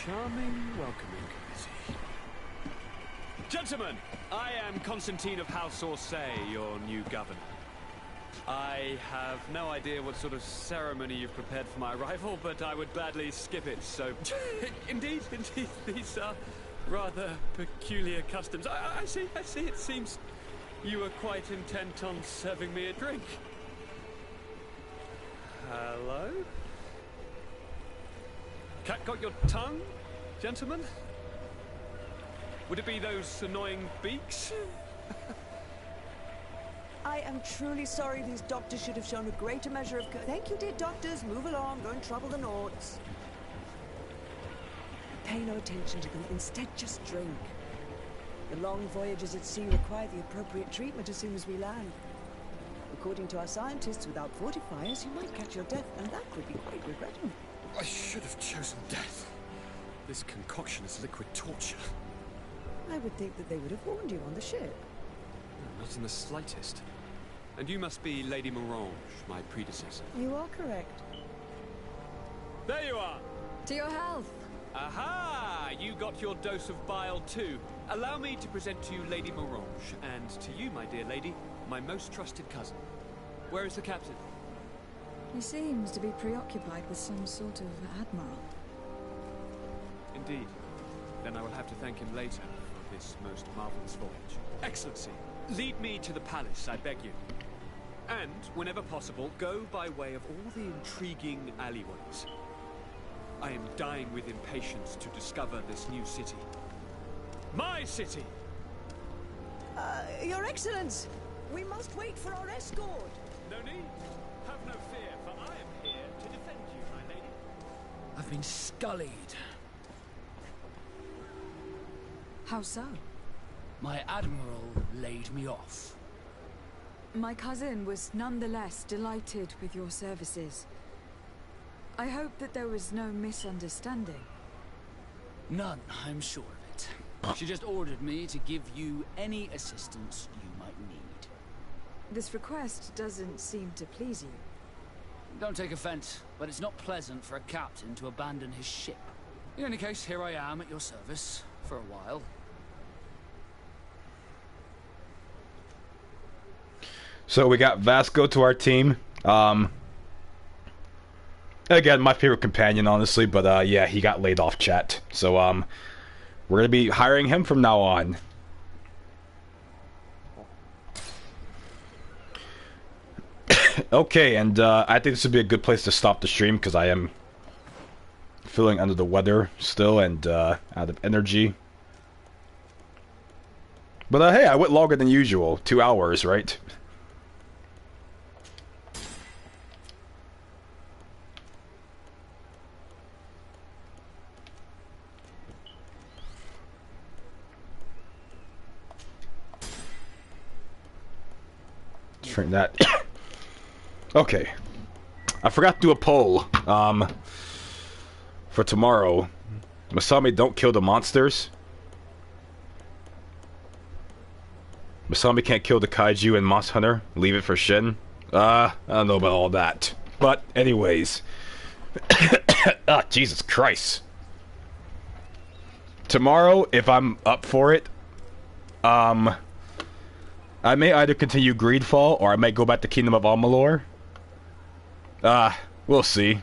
Charming, welcoming committee. Gentlemen, I am Constantine of House Orsay, your new governor. I have no idea what sort of ceremony you've prepared for my arrival, but I would gladly skip it, so... Indeed, these are rather peculiar customs. I see, it seems you were quite intent on serving me a drink. Hello? Cat got your tongue, gentlemen? Would it be those annoying beaks? I am truly sorry. These doctors should have shown a greater measure of Thank you, dear doctors. Move along. Don't trouble the Nords. Pay no attention to them. Instead, just drink. The long voyages at sea require the appropriate treatment as soon as we land. According to our scientists, without fortifiers, you might catch your death, and that could be quite regrettable. I should have chosen death. This concoction is liquid torture. I would think that they would have warned you on the ship. Not in the slightest. And you must be Lady Morange, my predecessor. You are correct. There you are. To your health. Aha! You got your dose of bile too. Allow me to present to you Lady Morange, and to you, my dear lady, my most trusted cousin. Where is the captain? He seems to be preoccupied with some sort of admiral. Indeed. Then I will have to thank him later for this most marvelous voyage. Excellency, lead me to the palace, I beg you. And, whenever possible, go by way of all the intriguing alleyways. I am dying with impatience to discover this new city. My city! Your Excellence! We must wait for our escort! No need. Have no fear, for I am here to defend you, my lady. I've been scullied. How so? My admiral laid me off. My cousin was nonetheless delighted with your services. I hope that there was no misunderstanding. None, I'm sure of it. She just ordered me to give you any assistance you might need. This request doesn't seem to please you. Don't take offense, but it's not pleasant for a captain to abandon his ship. In any case, here I am at your service, for a while. So we got Vasco to our team. Again, my favorite companion, honestly, but yeah, he got laid off, chat. So we're gonna be hiring him from now on. Okay, and I think this would be a good place to stop the stream because I am feeling under the weather still and out of energy. But hey, I went longer than usual, 2 hours, right? Turn that. Okay. I forgot to do a poll. For tomorrow. Masami, don't kill the monsters. Masami can't kill the kaiju and Moss Hunter. Leave it for Shin. I don't know about all that. But, anyways. Ah, Jesus Christ. Tomorrow, if I'm up for it, I may either continue GreedFall, or I might go back to Kingdom of Amalur. We'll see.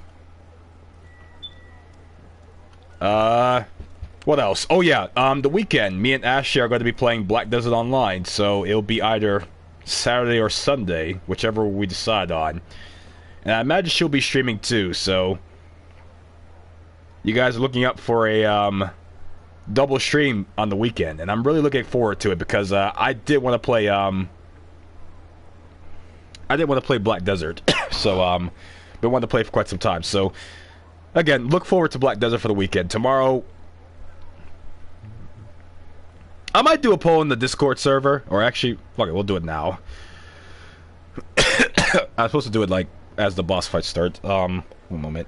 What else? Oh yeah, the weekend, me and Ashley are going to be playing Black Desert Online, so it'll be either Saturday or Sunday, whichever we decide on. And I imagine she'll be streaming too, so... You guys are looking up for a, double stream on the weekend, and I'm really looking forward to it because I did want to play Black Desert, so been wanting to play for quite some time. So again, look forward to Black Desert for the weekend. Tomorrow, I might do a poll in the Discord server, or actually, fuck it, we'll do it now. I'm supposed to do it like as the boss fight starts. One moment.